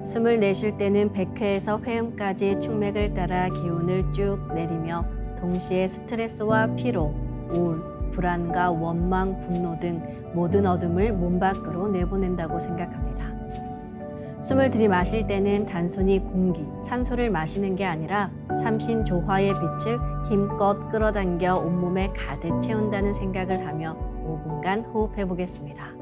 Speaker 3: 숨을 내쉴 때는 백회에서 회음까지 충맥을 따라 기운을 쭉 내리며 동시에 스트레스와 피로, 우울, 불안과 원망, 분노 등 모든 어둠을 몸 밖으로 내보낸다고 생각합니다. 숨을 들이마실 때는 단순히 공기, 산소를 마시는 게 아니라 삼신조화의 빛을 힘껏 끌어당겨 온몸에 가득 채운다는 생각을 하며 5분간 호흡해 보겠습니다.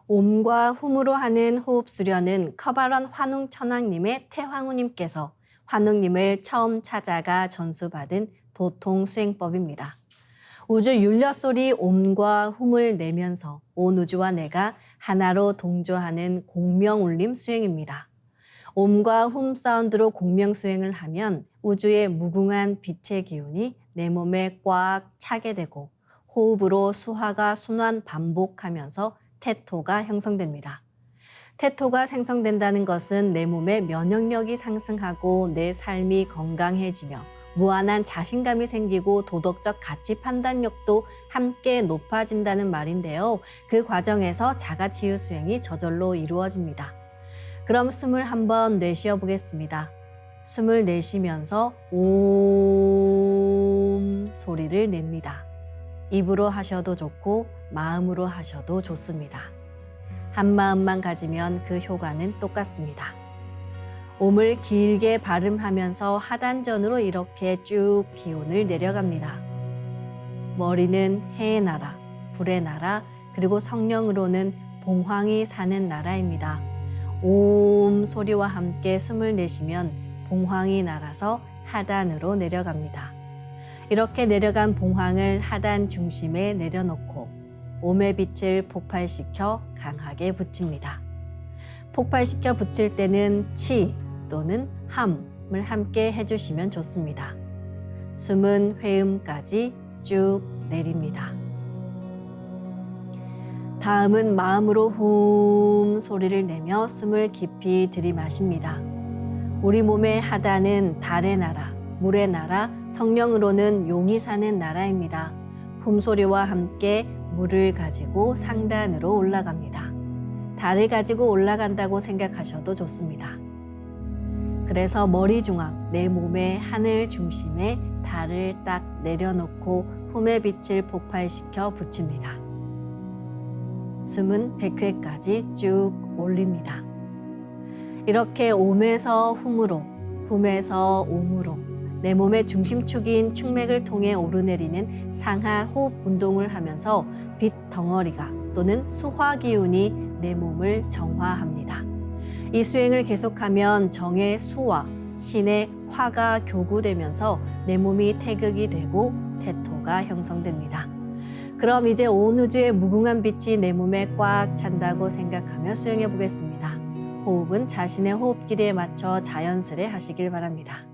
Speaker 3: 옴과 훔으로 하는 호흡 수련은 커바런 환웅 천왕님의 태황우님께서 환웅님을 처음 찾아가 전수받은 도통 수행법입니다. 우주 율려 소리 옴과 훔을 내면서 온 우주와 내가 하나로 동조하는 공명울림 수행입니다. 옴과 훔 사운드로 공명 수행을 하면 우주의 무궁한 빛의 기운이 내 몸에 꽉 차게 되고 호흡으로 수화가 순환 반복하면서 태토가 형성됩니다. 태토가 생성된다는 것은 내 몸의 면역력이 상승하고 내 삶이 건강해지며 무한한 자신감이 생기고 도덕적 가치 판단력도 함께 높아진다는 말인데요. 그 과정에서 자가치유 수행이 저절로 이루어집니다. 그럼 숨을 한번 내쉬어 보겠습니다. 숨을 내쉬면서 옴 소리를 냅니다. 입으로 하셔도 좋고 마음으로 하셔도 좋습니다. 한 마음만 가지면 그 효과는 똑같습니다. 옴을 길게 발음하면서 하단전으로 이렇게 쭉 기운을 내려갑니다. 머리는 해의 나라, 불의 나라, 그리고 성령으로는 봉황이 사는 나라입니다. 옴 소리와 함께 숨을 내쉬면 봉황이 날아서 하단으로 내려갑니다. 이렇게 내려간 봉황을 하단 중심에 내려놓고 옴의 빛을 폭발시켜 강하게 붙입니다. 폭발시켜 붙일 때는 치 또는 함을 함께 해주시면 좋습니다. 숨은 회음까지 쭉 내립니다. 다음은 마음으로 훔 소리를 내며 숨을 깊이 들이마십니다. 우리 몸의 하단은 달의 나라, 물의 나라, 성령으로는 용이 사는 나라입니다. 훔 소리와 함께 물을 가지고 상단으로 올라갑니다. 달을 가지고 올라간다고 생각하셔도 좋습니다. 그래서 머리 중앙, 내 몸의 하늘 중심에 달을 딱 내려놓고 훔의 빛을 폭발시켜 붙입니다. 숨은 100회까지 쭉 올립니다. 이렇게 옴에서 훔으로, 훔에서 옴으로 내 몸의 중심축인 축맥을 통해 오르내리는 상하 호흡 운동을 하면서 빛 덩어리가 또는 수화 기운이 내 몸을 정화합니다. 이 수행을 계속하면 정의 수와 신의 화가 교구되면서 내 몸이 태극이 되고 태토가 형성됩니다. 그럼 이제 온 우주의 무궁한 빛이 내 몸에 꽉 찬다고 생각하며 수행해 보겠습니다. 호흡은 자신의 호흡 길이에 맞춰 자연스레 하시길 바랍니다.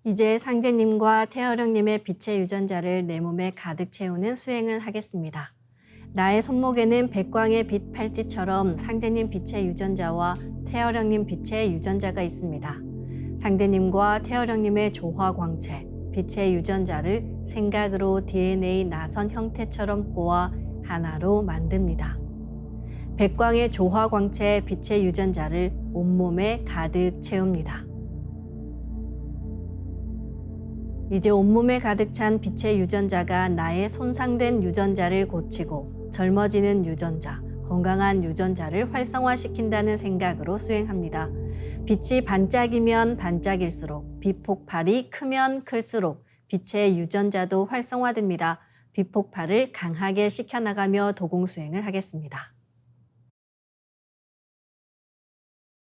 Speaker 3: 이제 상제님과 태어령님의 빛의 유전자를 내 몸에 가득 채우는 수행을 하겠습니다. 나의 손목에는 백광의 빛 팔찌처럼 상제님 빛의 유전자와 태어령님 빛의 유전자가 있습니다. 상제님과 태어령님의 조화광채, 빛의 유전자를 생각으로 DNA 나선 형태처럼 꼬아 하나로 만듭니다. 백광의 조화광채 빛의 유전자를 온몸에 가득 채웁니다. 이제 온몸에 가득 찬 빛의 유전자가 나의 손상된 유전자를 고치고 젊어지는 유전자, 건강한 유전자를 활성화시킨다는 생각으로 수행합니다. 빛이 반짝이면 반짝일수록 빛폭발이 크면 클수록 빛의 유전자도 활성화됩니다. 빛폭발을 강하게 시켜나가며 도공수행을 하겠습니다.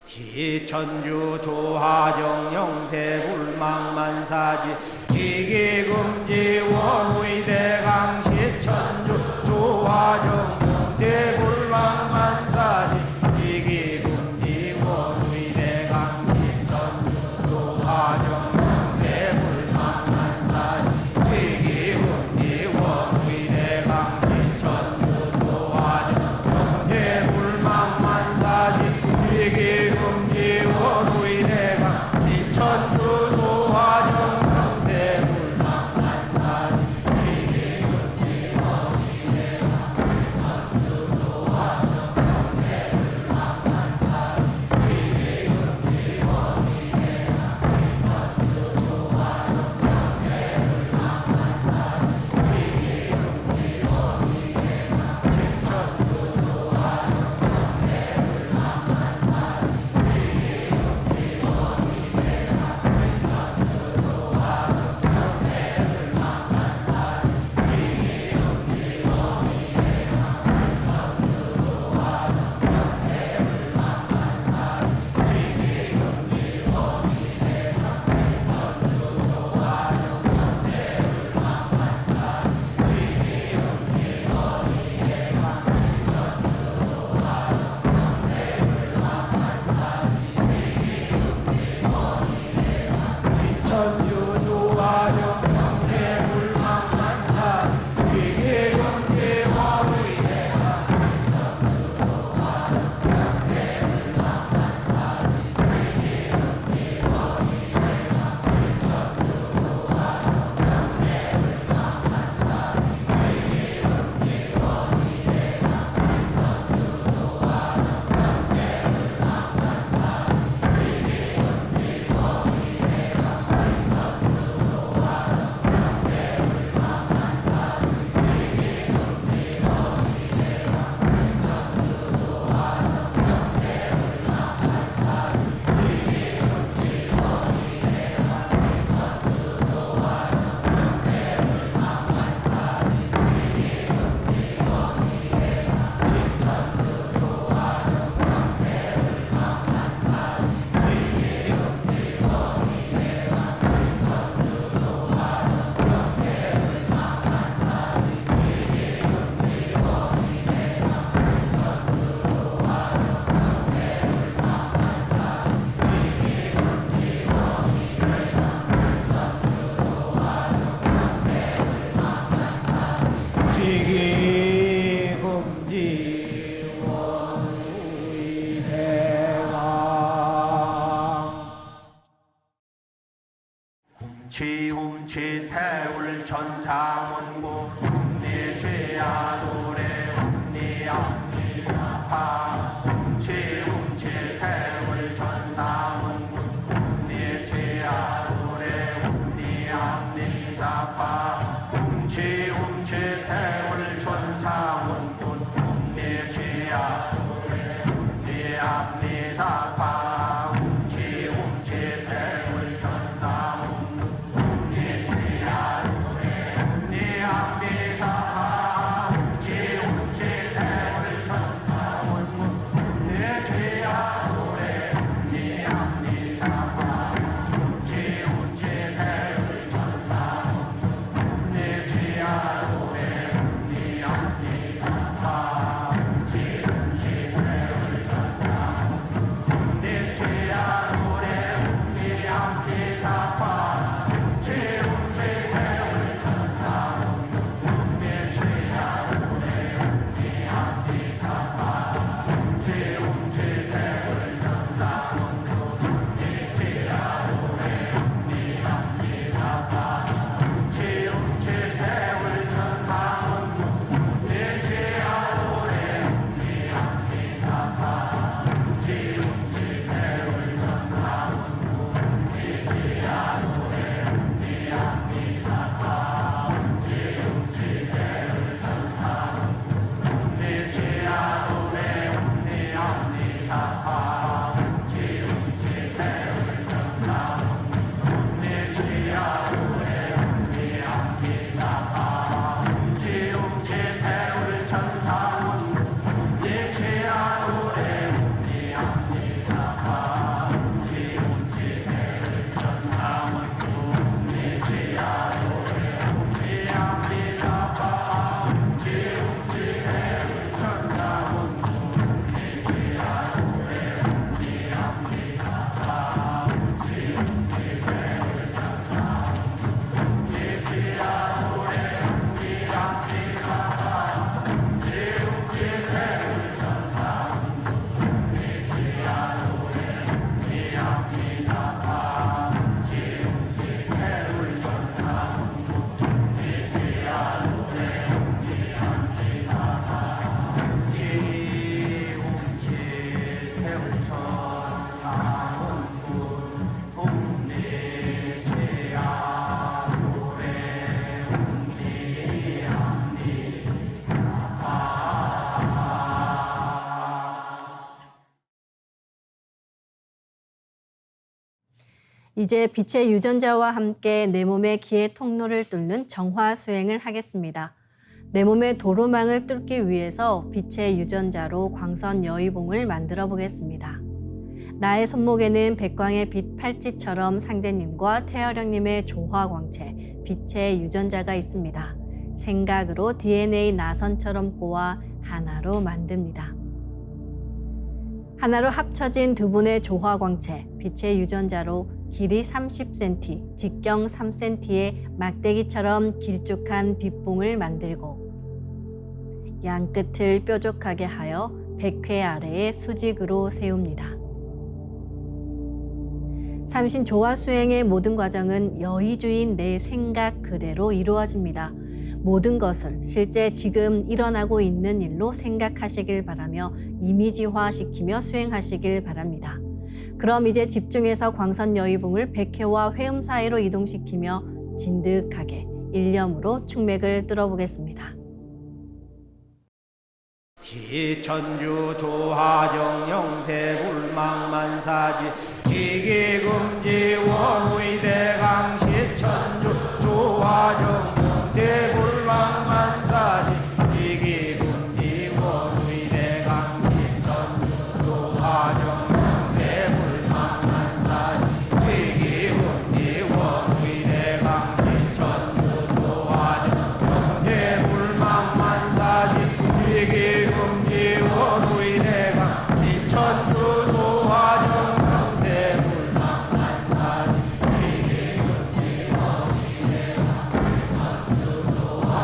Speaker 5: 시천주 조화정 영세 불망만사지 지기금지 원의대강 시천주 조화정 영세 불망만사지 지기금지 원의대강 시천주 조화정 영세 불망만사지 지기금지 원의대강 시천주 조화정 영세 불망만사지 지기금지 원의대강 시천주 조화정 영세 불망만사지 지기금지 원의대강 시천주 조화정 영세 불망만사지 지기금지 원의대강 시천주 조화정 영세 불망만사지 지기금지 원의대강 시천주 조화정 영세 천주 조화정 영세 불망만사지 지기금지 원의대강 시천주 조화정 영세 불망만사지 지기금지 원의대강 시천주 조화정 영세 불망만사지 지기금지 원의대강 시천주 조화정 영세 불망만사지 지기금지 원의대강 지기금지 원의대강 훔치 태울 천상원고 훔니 죄야노래 훔니 앞니사파 훔치 태울 천상원고 훔니 죄야노래 훔니 앞니사파 훔치 태울 천상원고 훔니 죄야노래 훔니 앞니사파 훔치 태울 천상원고 훔니 죄야노래 훔니
Speaker 3: 이제 빛의 유전자와 함께 내 몸의 기의 통로를 뚫는 정화 수행을 하겠습니다. 내 몸의 도로망을 뚫기 위해서 빛의 유전자로 광선 여의봉을 만들어 보겠습니다. 나의 손목에는 백광의 빛 팔찌처럼 상제님과 태어령님의 조화광채, 빛의 유전자가 있습니다. 생각으로 DNA 나선처럼 꼬아 하나로 만듭니다. 하나로 합쳐진 두 분의 조화광채, 빛의 유전자로 길이 30cm, 직경 3cm의 막대기처럼 길쭉한 빛봉을 만들고 양 끝을 뾰족하게 하여 백회 아래에 수직으로 세웁니다. 삼신 조화 수행의 모든 과정은 여의주인 내 생각 그대로 이루어집니다. 모든 것을 실제 지금 일어나고 있는 일로 생각하시길 바라며 이미지화시키며 수행하시길 바랍니다. 그럼 이제 집중해서 광선 여의봉을 백회와 회음 사이로 이동시키며 진득하게 일념으로 충맥을 뚫어보겠습니다.
Speaker 5: 기천주 조하정 영세불망만사지 지기금지 원의대강 시천주 조하정 영세불망만사지 지기금지 원의대강 시천주 조하정 영세불망만사지 지기금지 원의대강 시천주 조하정 영세불망만사지 지기금지 원의대강 시천주 조하정 영세불망만사지 지기금지 원의대강 시천주 조하정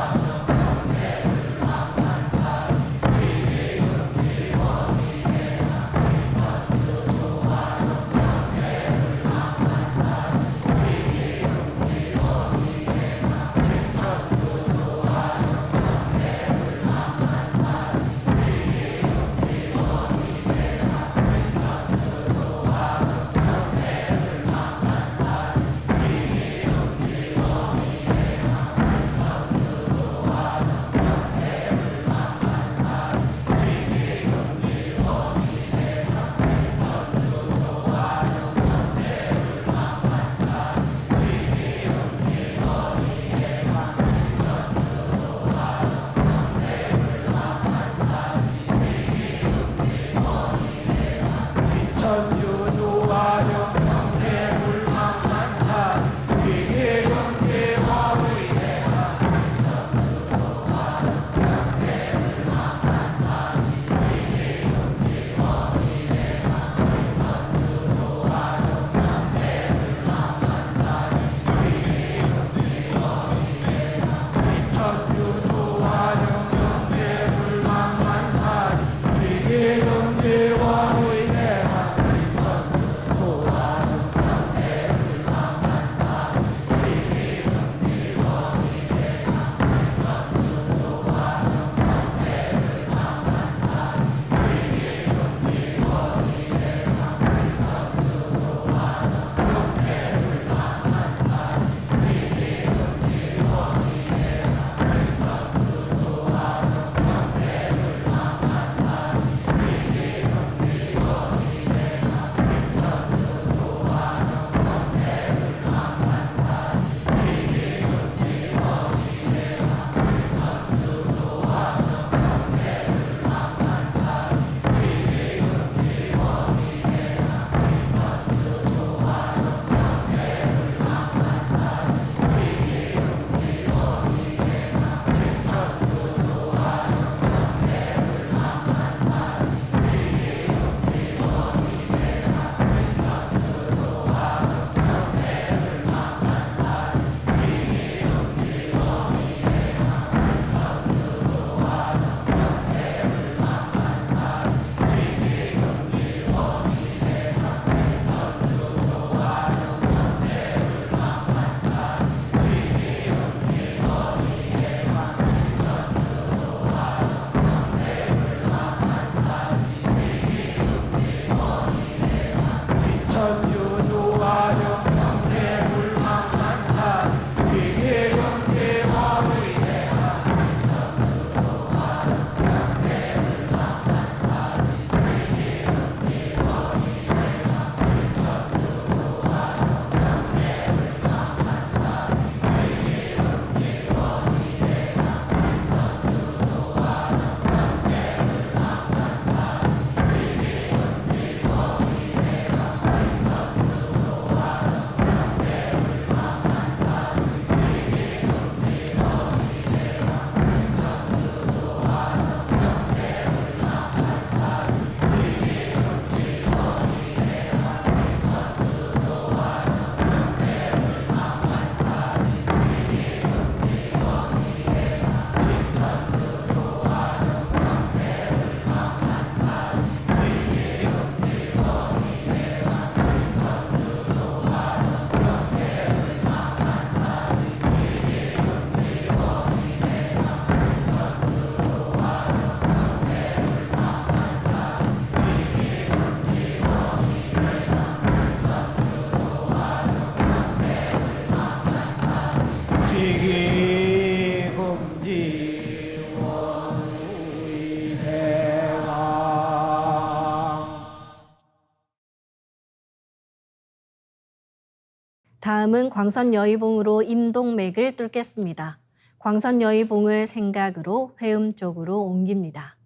Speaker 3: 다음은 광선 여의봉으로 임동맥을 뚫겠습니다. 광선 여의봉을 생각으로 회음 쪽으로 옮깁니다.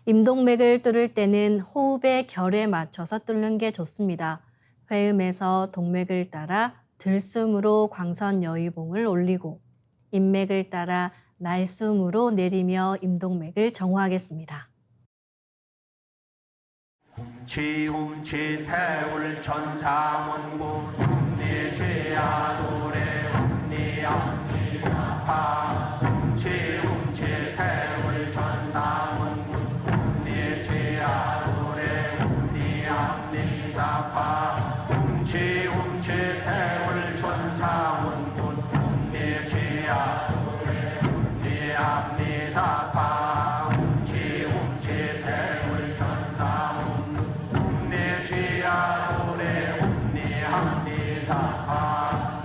Speaker 3: 임동맥을 뚫을 때는 호흡의 결에 맞춰서 뚫는 게 좋습니다. 회음에서 동맥을 따라 들숨으로 광선 여의봉을 올리고 인맥을 따라 날숨으로 내리며 임동맥을 정화하겠습니다.
Speaker 5: 치움치 태울 천사문구 니 죄야 노래 니 암니 사파 치움치 태울 천사문구 니 죄야 노래 니 암니 사파 치움치 태울 천사문구 니 죄야 노래 니 암니 사파 치움치 태울 천사문구 내 죄야 도래 니 함니 사파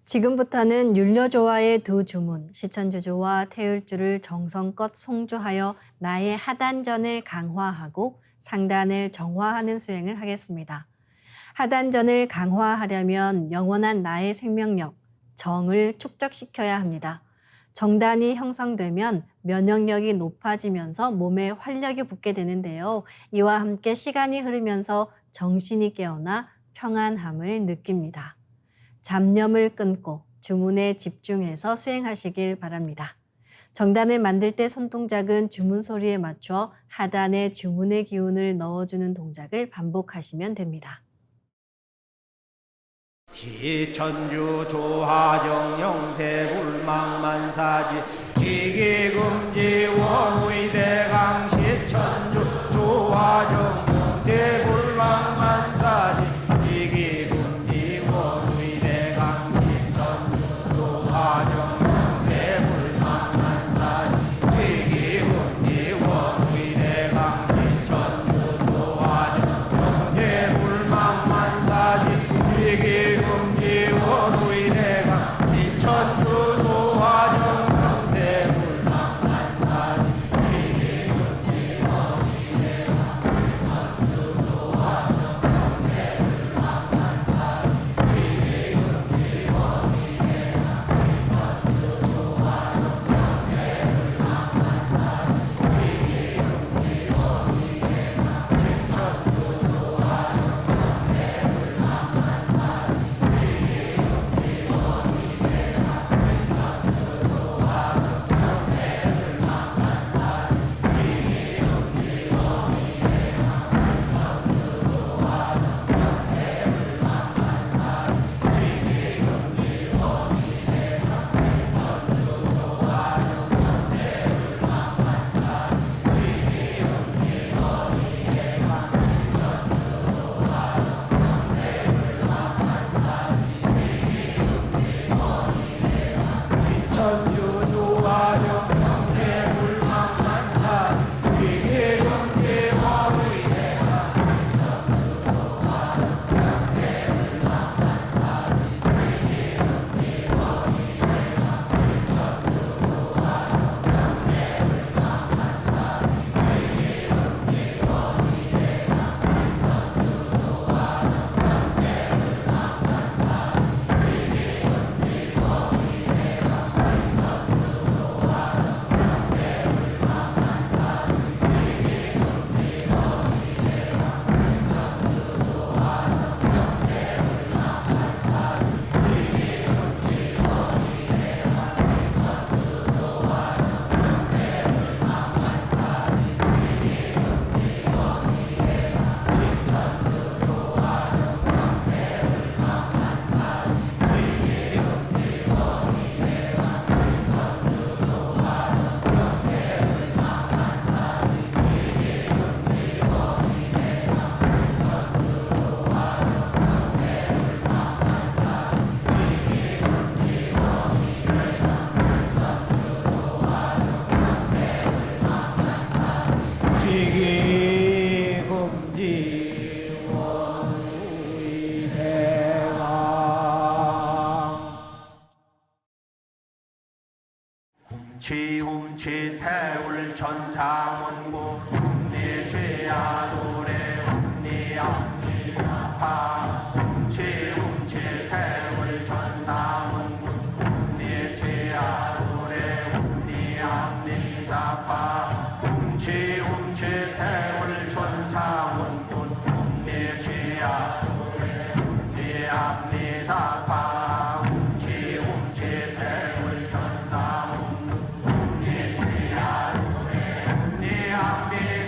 Speaker 3: 지금부터는 율려조와의 두 주문, 시천주조와 태율주를 정성껏 송조하여 나의 하단전을 강화하고 상단을 정화하는 수행을 하겠습니다. 하단전을 강화하려면 영원한 나의 생명력, 정을 축적시켜야 합니다. 정단이 형성되면 면역력이 높아지면서 몸에 활력이 붙게 되는데요. 이와 함께 시간이 흐르면서 정신이 깨어나 평안함을 느낍니다. 잡념을 끊고 주문에 집중해서 수행하시길 바랍니다. 정단을 만들 때 손동작은 주문 소리에 맞춰 하단에 주문의 기운을 넣어주는 동작을 반복하시면 됩니다.
Speaker 5: 시천주 조화정 영세불망만사지 지기금지 원의대강 시천주 조화정 영세불망만사지 지기금지 원의대강 시천주 조화정 영세불망만사지 지기금지 원의대강 시천주 조화정 영세불망만사지 지기금지 원의대강 시천주 조화정 영세불망만사지 지기금지 원의대강 시천주 조화정 영세불망만사지 지기금지 원의대강 시천주 조화정 영세불망만사지 지기금지 원의대강 시천주 조화정 천주 조화정 영세불망만사지 지기금지 원의대강 지기금지 원의대강 훔치 태울 천상원고 훔니 죄야 노래 훔니 암니 사파 훔치 태울 천상원고 훔니 죄야 노래 훔니 암니 사파 훔치 태울 천상원고 훔니 죄야 노래 훔니 암니 사파 훔치 태울 천상원고 네 앞에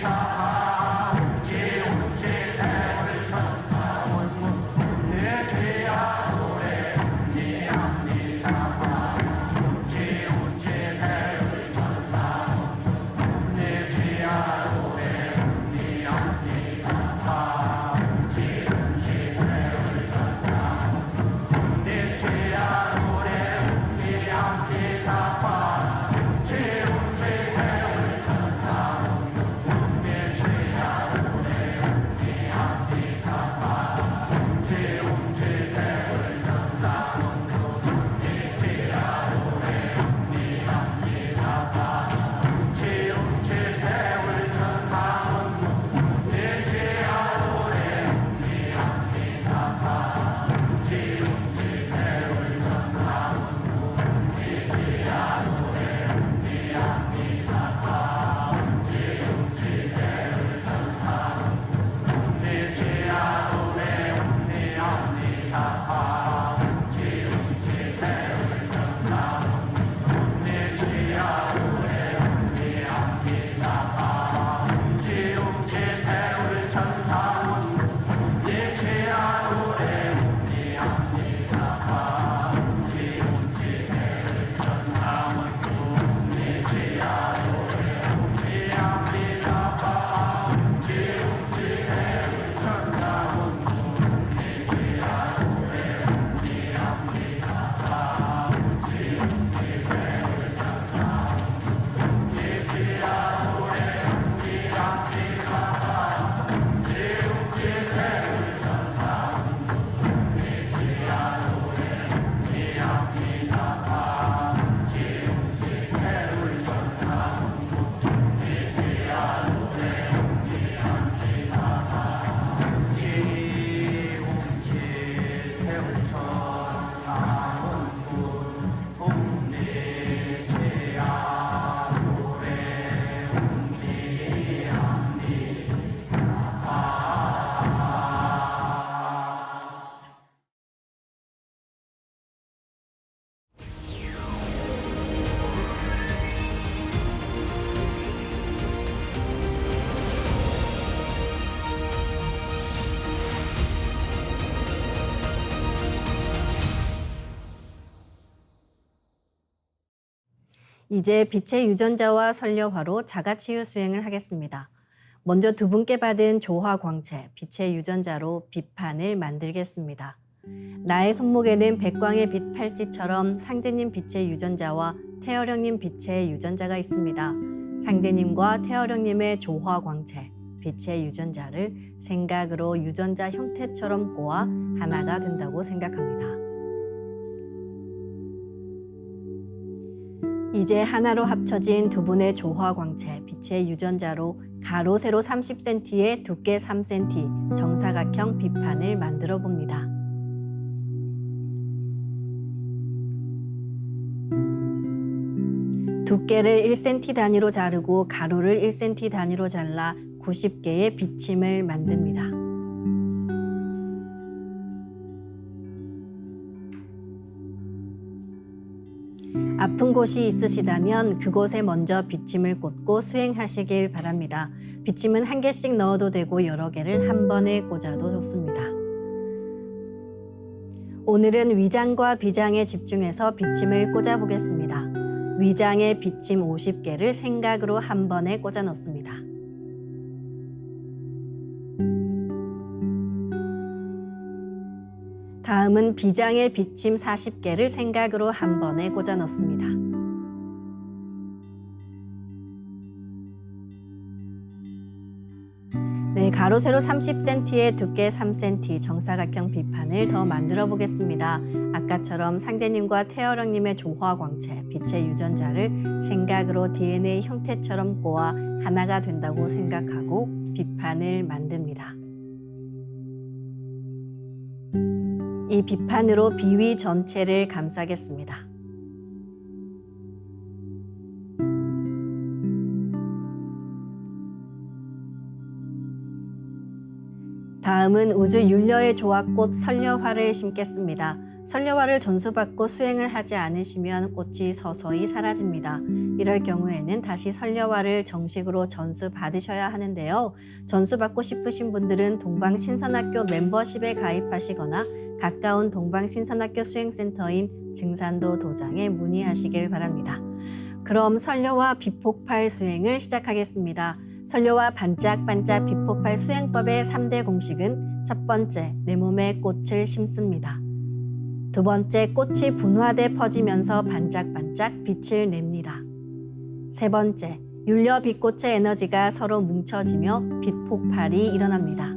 Speaker 3: 이제 빛의 유전자와 설려화로 자가치유 수행을 하겠습니다. 먼저 두 분께 받은 조화광채, 빛의 유전자로 빛판을 만들겠습니다. 나의 손목에는 백광의 빛 팔찌처럼 상제님 빛의 유전자와 태어령님 빛의 유전자가 있습니다. 상제님과 태어령님의 조화광채, 빛의 유전자를 생각으로 유전자 형태처럼 꼬아 하나가 된다고 생각합니다. 이제 하나로 합쳐진 두 분의 조화광채, 빛의 유전자로 가로 세로 30cm에 두께 3cm 정사각형 빛판을 만들어 봅니다. 두께를 1cm 단위로 자르고 가로를 1cm 단위로 잘라 90개의 비침을 만듭니다. 아픈 곳이 있으시다면 그곳에 먼저 비침을 꽂고 수행하시길 바랍니다. 비침은 한 개씩 넣어도 되고 여러 개를 한 번에 꽂아도 좋습니다. 오늘은 위장과 비장에 집중해서 비침을 꽂아 보겠습니다. 위장에 비침 50개를 생각으로 한 번에 꽂아 넣습니다. 다음은 비장에 비침 40개를 생각으로 한 번에 꽂아 넣습니다. 네, 가로 세로 30cm에 두께 3cm 정사각형 빛판을 더 만들어 보겠습니다. 아까처럼 상제님과 태어령님의 조화광채, 빛의 유전자를 생각으로 DNA 형태처럼 꼬아 하나가 된다고 생각하고 빛판을 만듭니다. 이 빛판으로 비위 전체를 감싸겠습니다. 다음은 우주 율려의 조화꽃 설려화를 심겠습니다. 설려화를 전수받고 수행을 하지 않으시면 꽃이 서서히 사라집니다. 이럴 경우에는 다시 설려화를 정식으로 전수받으셔야 하는데요. 전수받고 싶으신 분들은 동방신선학교 멤버십에 가입하시거나 가까운 동방신선학교 수행센터인 증산도 도장에 문의하시길 바랍니다. 그럼 설려화 비폭발 수행을 시작하겠습니다. 설려화 반짝반짝 비폭발 수행법의 3대 공식은 첫 번째, 내 몸에 꽃을 심습니다. 두 번째, 꽃이 분화돼 퍼지면서 반짝반짝 빛을 냅니다. 세 번째, 율려 빛꽃의 에너지가 서로 뭉쳐지며 빛폭발이 일어납니다.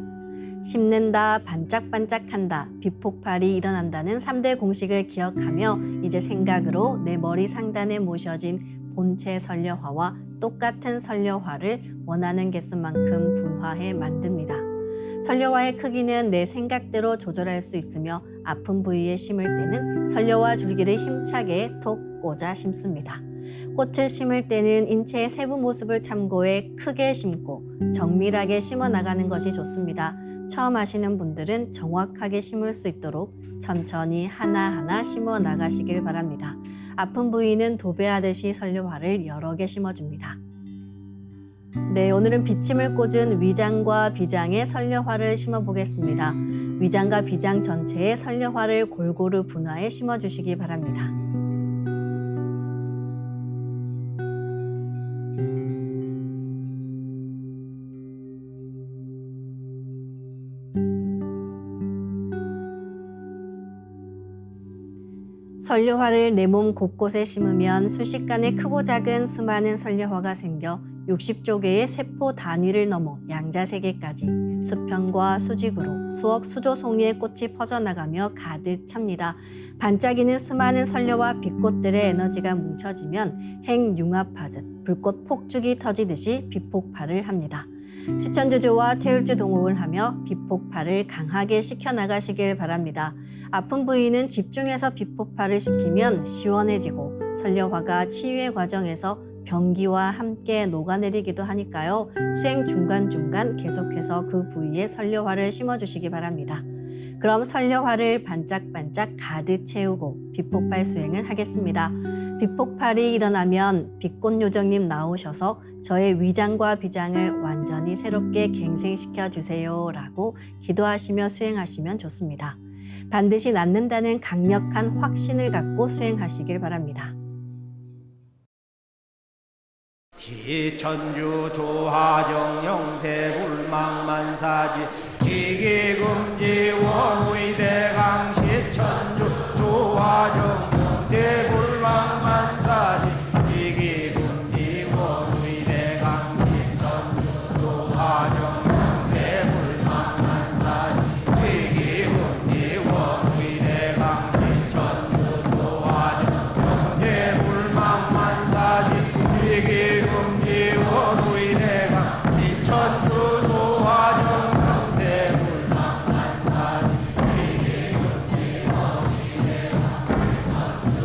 Speaker 3: 심는다, 반짝반짝한다, 빛폭발이 일어난다는 3대 공식을 기억하며 이제 생각으로 내 머리 상단에 모셔진 본체 설려화와 똑같은 설려화를 원하는 개수만큼 분화해 만듭니다. 설려화의 크기는 내 생각대로 조절할 수 있으며 아픈 부위에 심을 때는 설려화 줄기를 힘차게 톡 꽂아 심습니다. 꽃을 심을 때는 인체의 세부 모습을 참고해 크게 심고 정밀하게 심어 나가는 것이 좋습니다. 처음 하시는 분들은 정확하게 심을 수 있도록 천천히 하나하나 심어 나가시길 바랍니다. 아픈 부위는 도배하듯이 설려화를 여러 개 심어줍니다. 네, 오늘은 비침을 꽂은 위장과 비장에 설려화를 심어 보겠습니다. 위장과 비장 전체에 설려화를 골고루 분화해 심어주시기 바랍니다. 설려화를 내 몸 곳곳에 심으면 순식간에 크고 작은 수많은 설려화가 생겨 60조 개의 세포 단위를 넘어 양자세계까지 수평과 수직으로 수억 수조 송이의 꽃이 퍼져나가며 가득 찹니다. 반짝이는 수많은 설려화 빛꽃들의 에너지가 뭉쳐지면 핵융합하듯 불꽃 폭죽이 터지듯이 빛폭발을 합니다. 시천주조와 태울주 동옥을 하며 빛폭발을 강하게 시켜나가시길 바랍니다. 아픈 부위는 집중해서 빛폭발을 시키면 시원해지고 설려화가 치유의 과정에서 병기와 함께 녹아내리기도 하니까요. 수행 중간중간 계속해서 그 부위에 설려화를 심어주시기 바랍니다. 그럼 설려화를 반짝반짝 가득 채우고 빛폭발 수행을 하겠습니다. 빛폭발이 일어나면 빛꽃요정님 나오셔서 저의 위장과 비장을 완전히 새롭게 갱생시켜 주세요 라고 기도하시며 수행하시면 좋습니다. 반드시 낫는다는 강력한 확신을 갖고 수행하시길 바랍니다.
Speaker 5: 시천주 조화정 영세불망만사지 지기금지 원의대강 시천주 조화정 영세불망만사지 지기금지 원의대강 시천주 조화정 영세불망만사지 지기금지 원의대강 시천주 조화정 영세불망만사지 지기금지 원의대강 시천주 조화정 영세불망만사지 지기금지 원의대강 시천주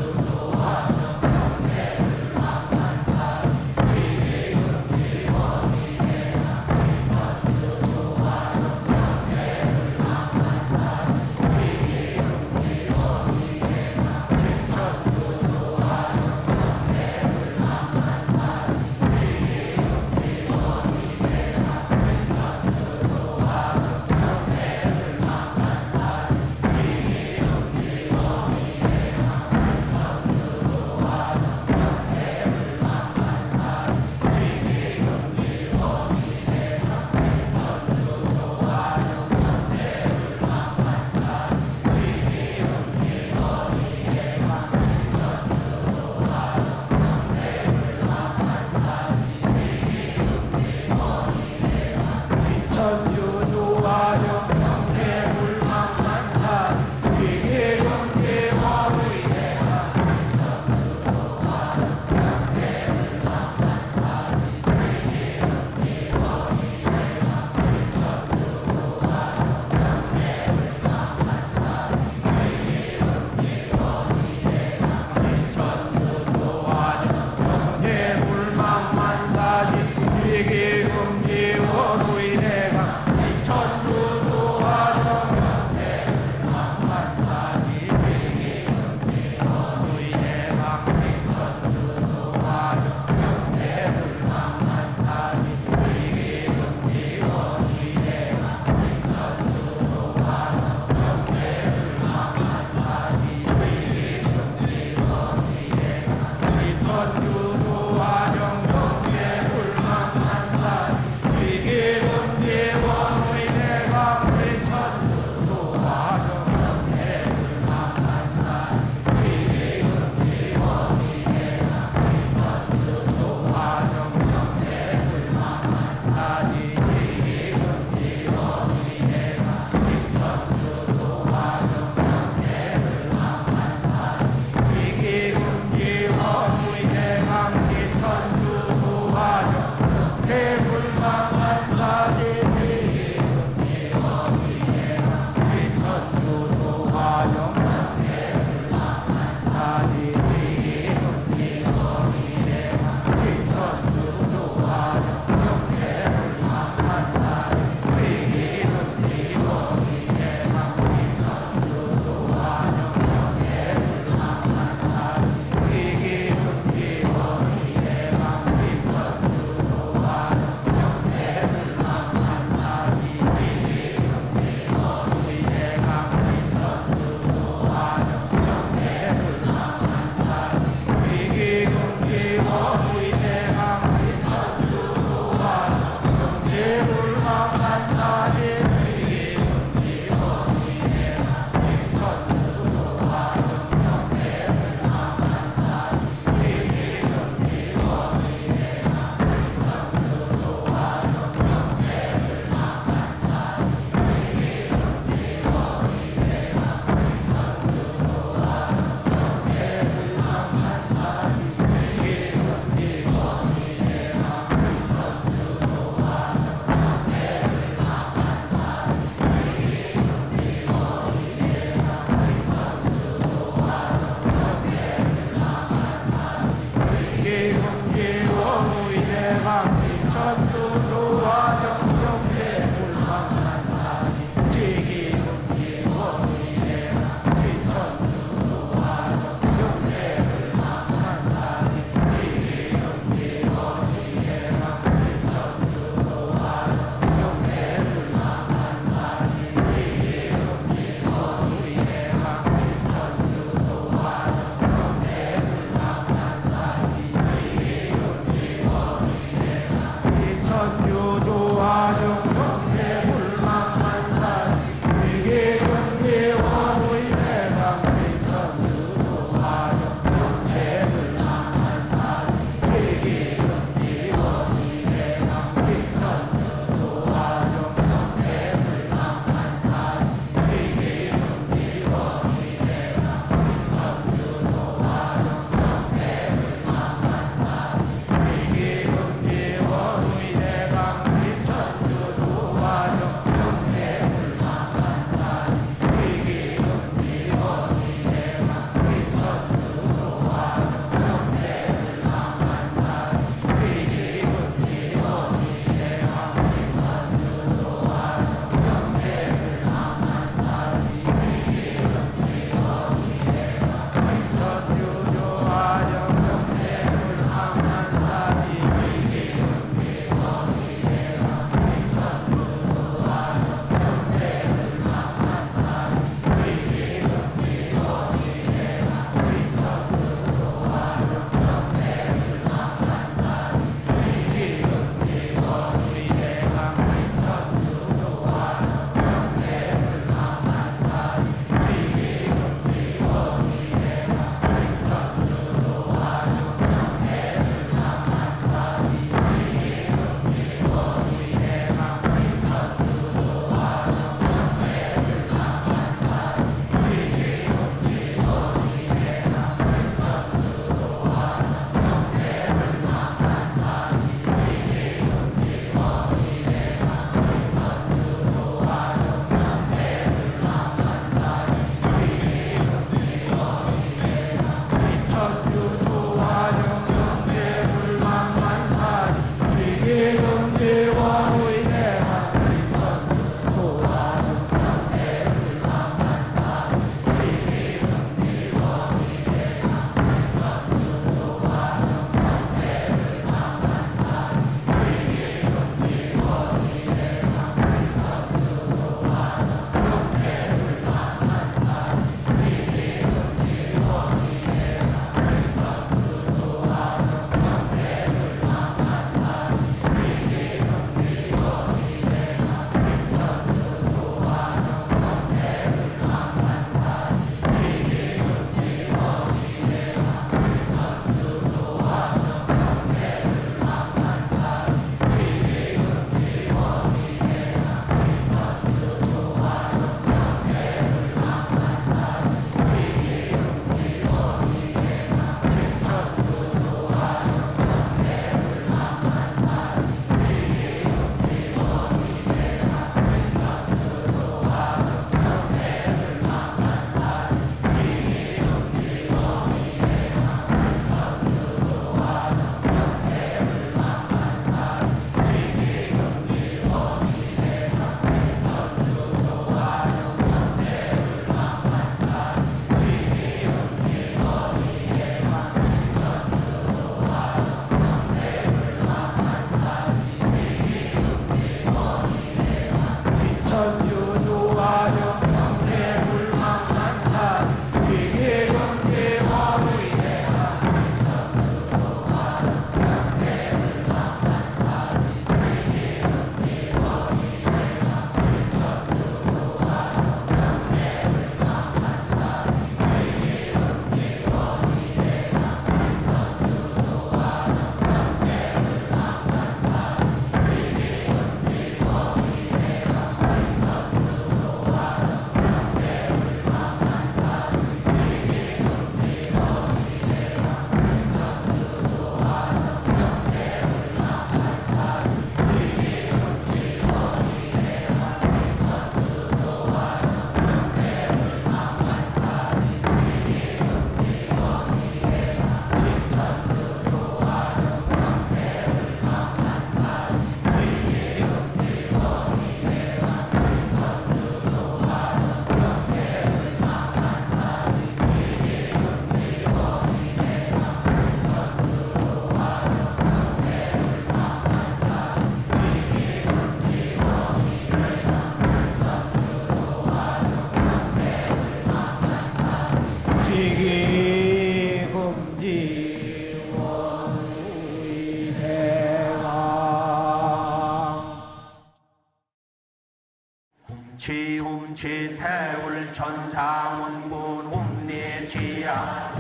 Speaker 5: 훔치 태울 천상운군 훔리지야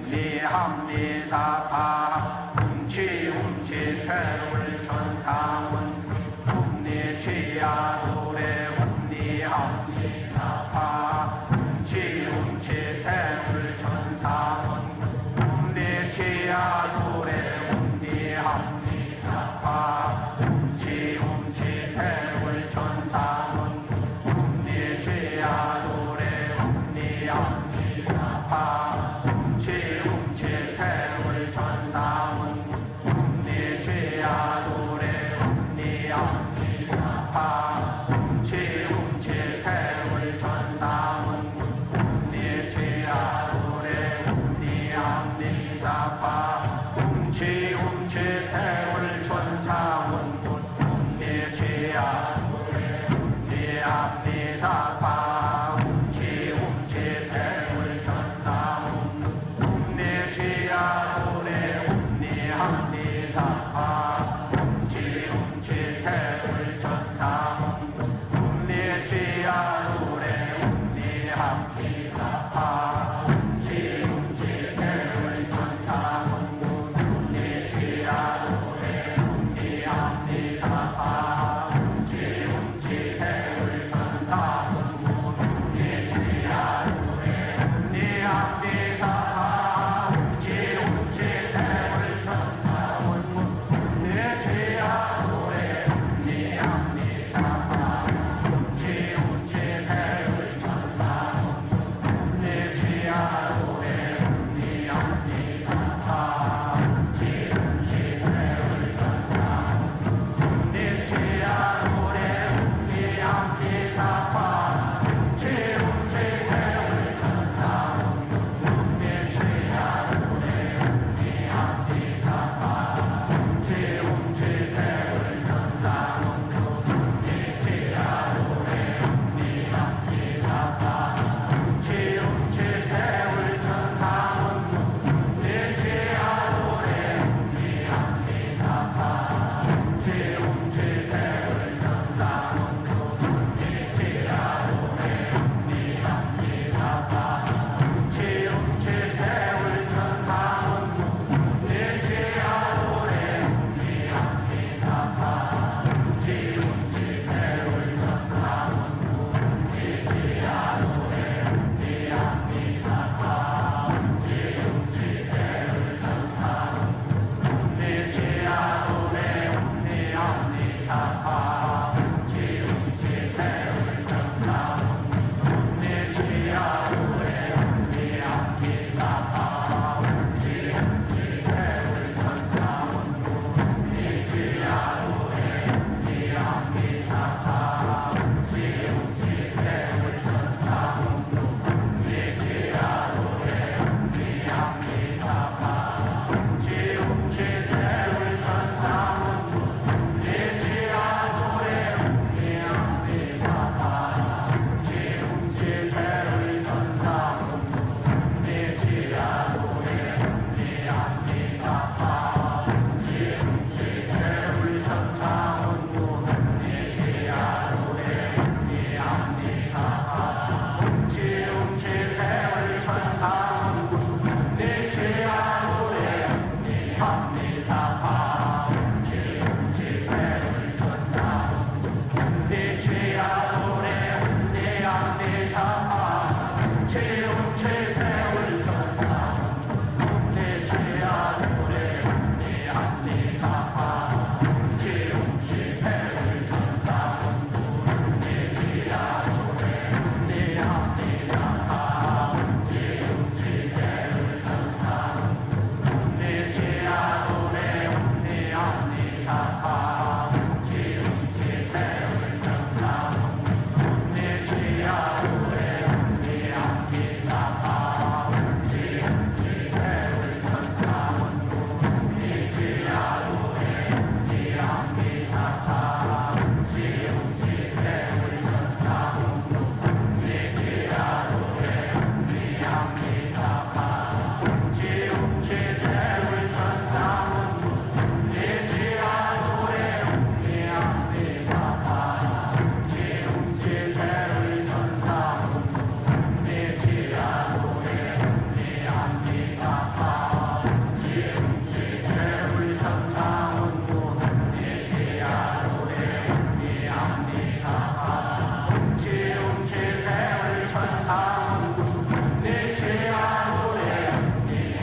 Speaker 5: 훔리합리사파 훔치 태울 천상운 훔리지야 도래 훔리합리사파 훔치 태울 천상운 훔리지야 도래 훔리합리사파 훔치 태울 천상운 훔리지야 도래 훔리합리사파 훔치 태울 천상운 훔리지야 도래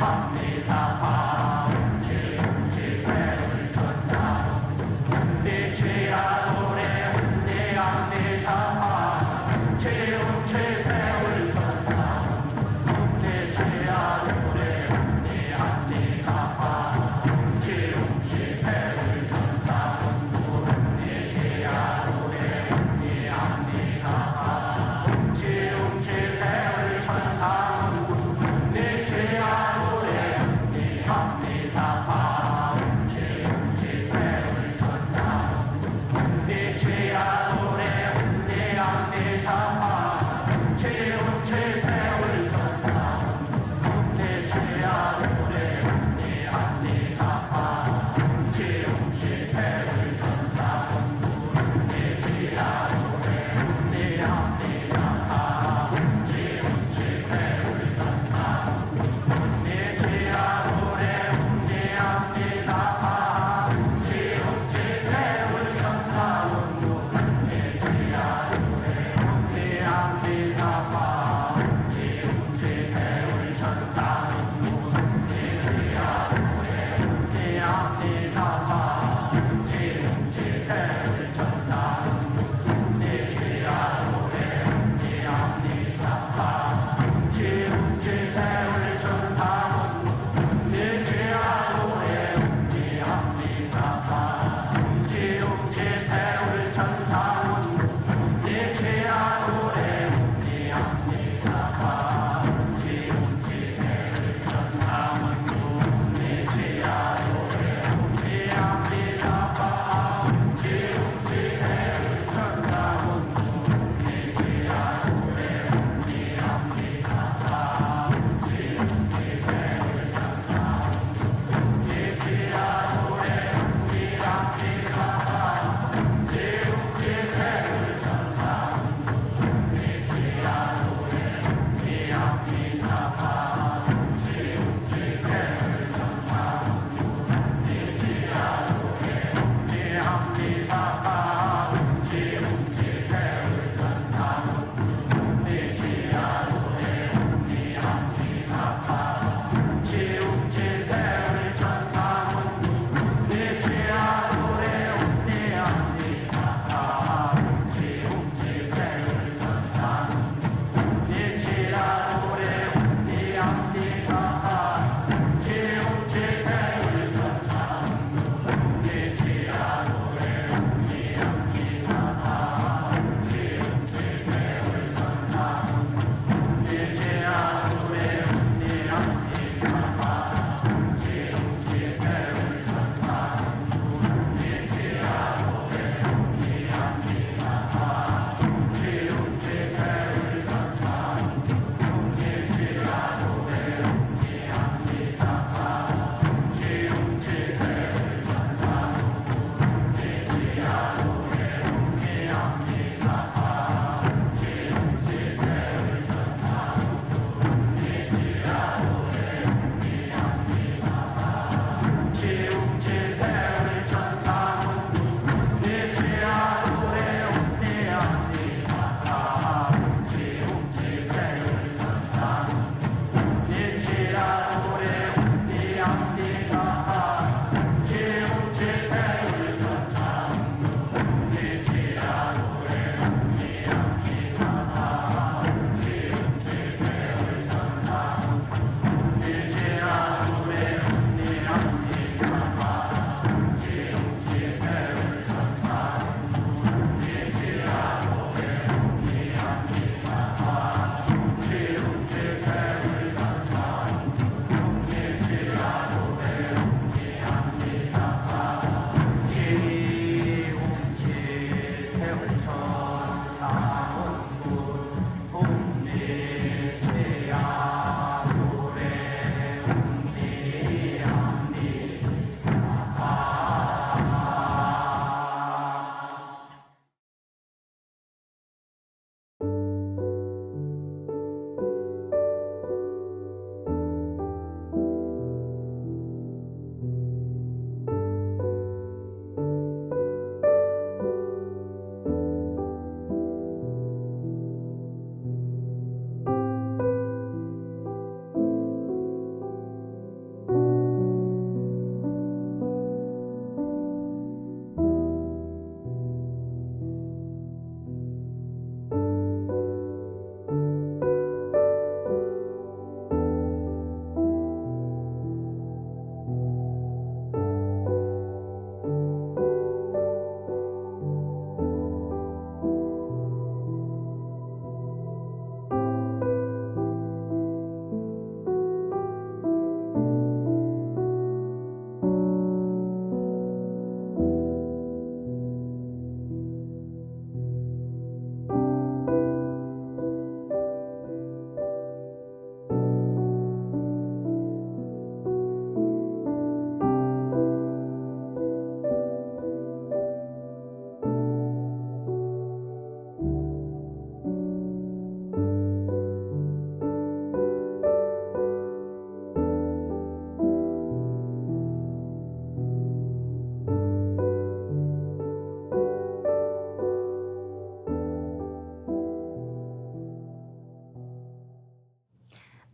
Speaker 5: 합리사파 웅치 대울 천사 웅치야 노래 웅리 합리사파 웅치 대울 천사 웅치야 노래 웅리 합리사파 웅치 대울 천사 웅치야 노래 웅리 합리사파 웅치 대울 천사 웅치야 노래 웅리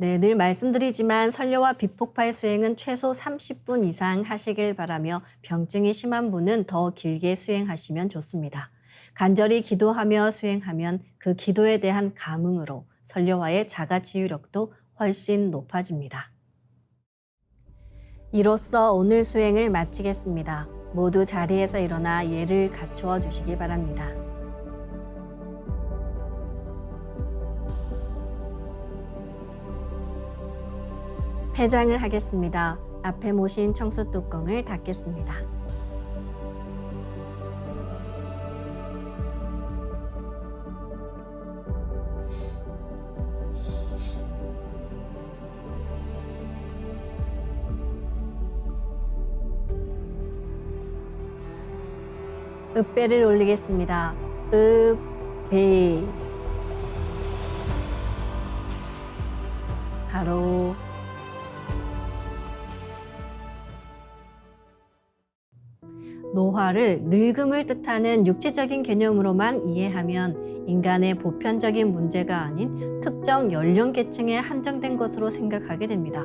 Speaker 3: 네, 늘 말씀드리지만 설료와 비폭파의 수행은 최소 30분 이상 하시길 바라며 병증이 심한 분은 더 길게 수행하시면 좋습니다. 간절히 기도하며 수행하면 그 기도에 대한 감흥으로 설료와의 자가치유력도 훨씬 높아집니다. 이로써 오늘 수행을 마치겠습니다. 모두 자리에서 일어나 예를 갖추어 주시기 바랍니다. 폐장을 하겠습니다. 앞에 모신 청소 뚜껑을 닫겠습니다. 읍배를 올리겠습니다. 읍배. 바로 노화를 늙음을 뜻하는 육체적인 개념으로만 이해하면 인간의 보편적인 문제가 아닌 특정 연령계층에 한정된 것으로 생각하게 됩니다.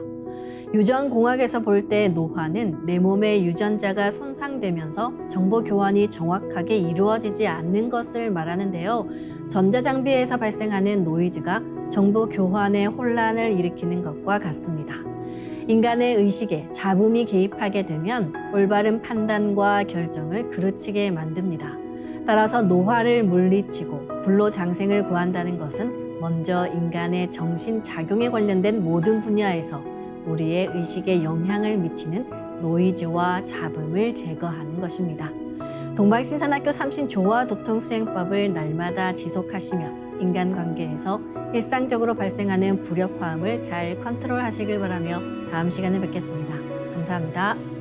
Speaker 3: 유전공학에서 볼 때 노화는 내 몸의 유전자가 손상되면서 정보 교환이 정확하게 이루어지지 않는 것을 말하는데요. 전자장비에서 발생하는 노이즈가 정보 교환에 혼란을 일으키는 것과 같습니다. 인간의 의식에 잡음이 개입하게 되면 올바른 판단과 결정을 그르치게 만듭니다. 따라서 노화를 물리치고 불로장생을 구한다는 것은 먼저 인간의 정신작용에 관련된 모든 분야에서 우리의 의식에 영향을 미치는 노이즈와 잡음을 제거하는 것입니다. 동방신선학교 삼신조화도통수행법을 날마다 지속하시며 인간관계에서 일상적으로 발생하는 불협화음을 잘 컨트롤하시길 바라며 다음 시간에 뵙겠습니다. 감사합니다.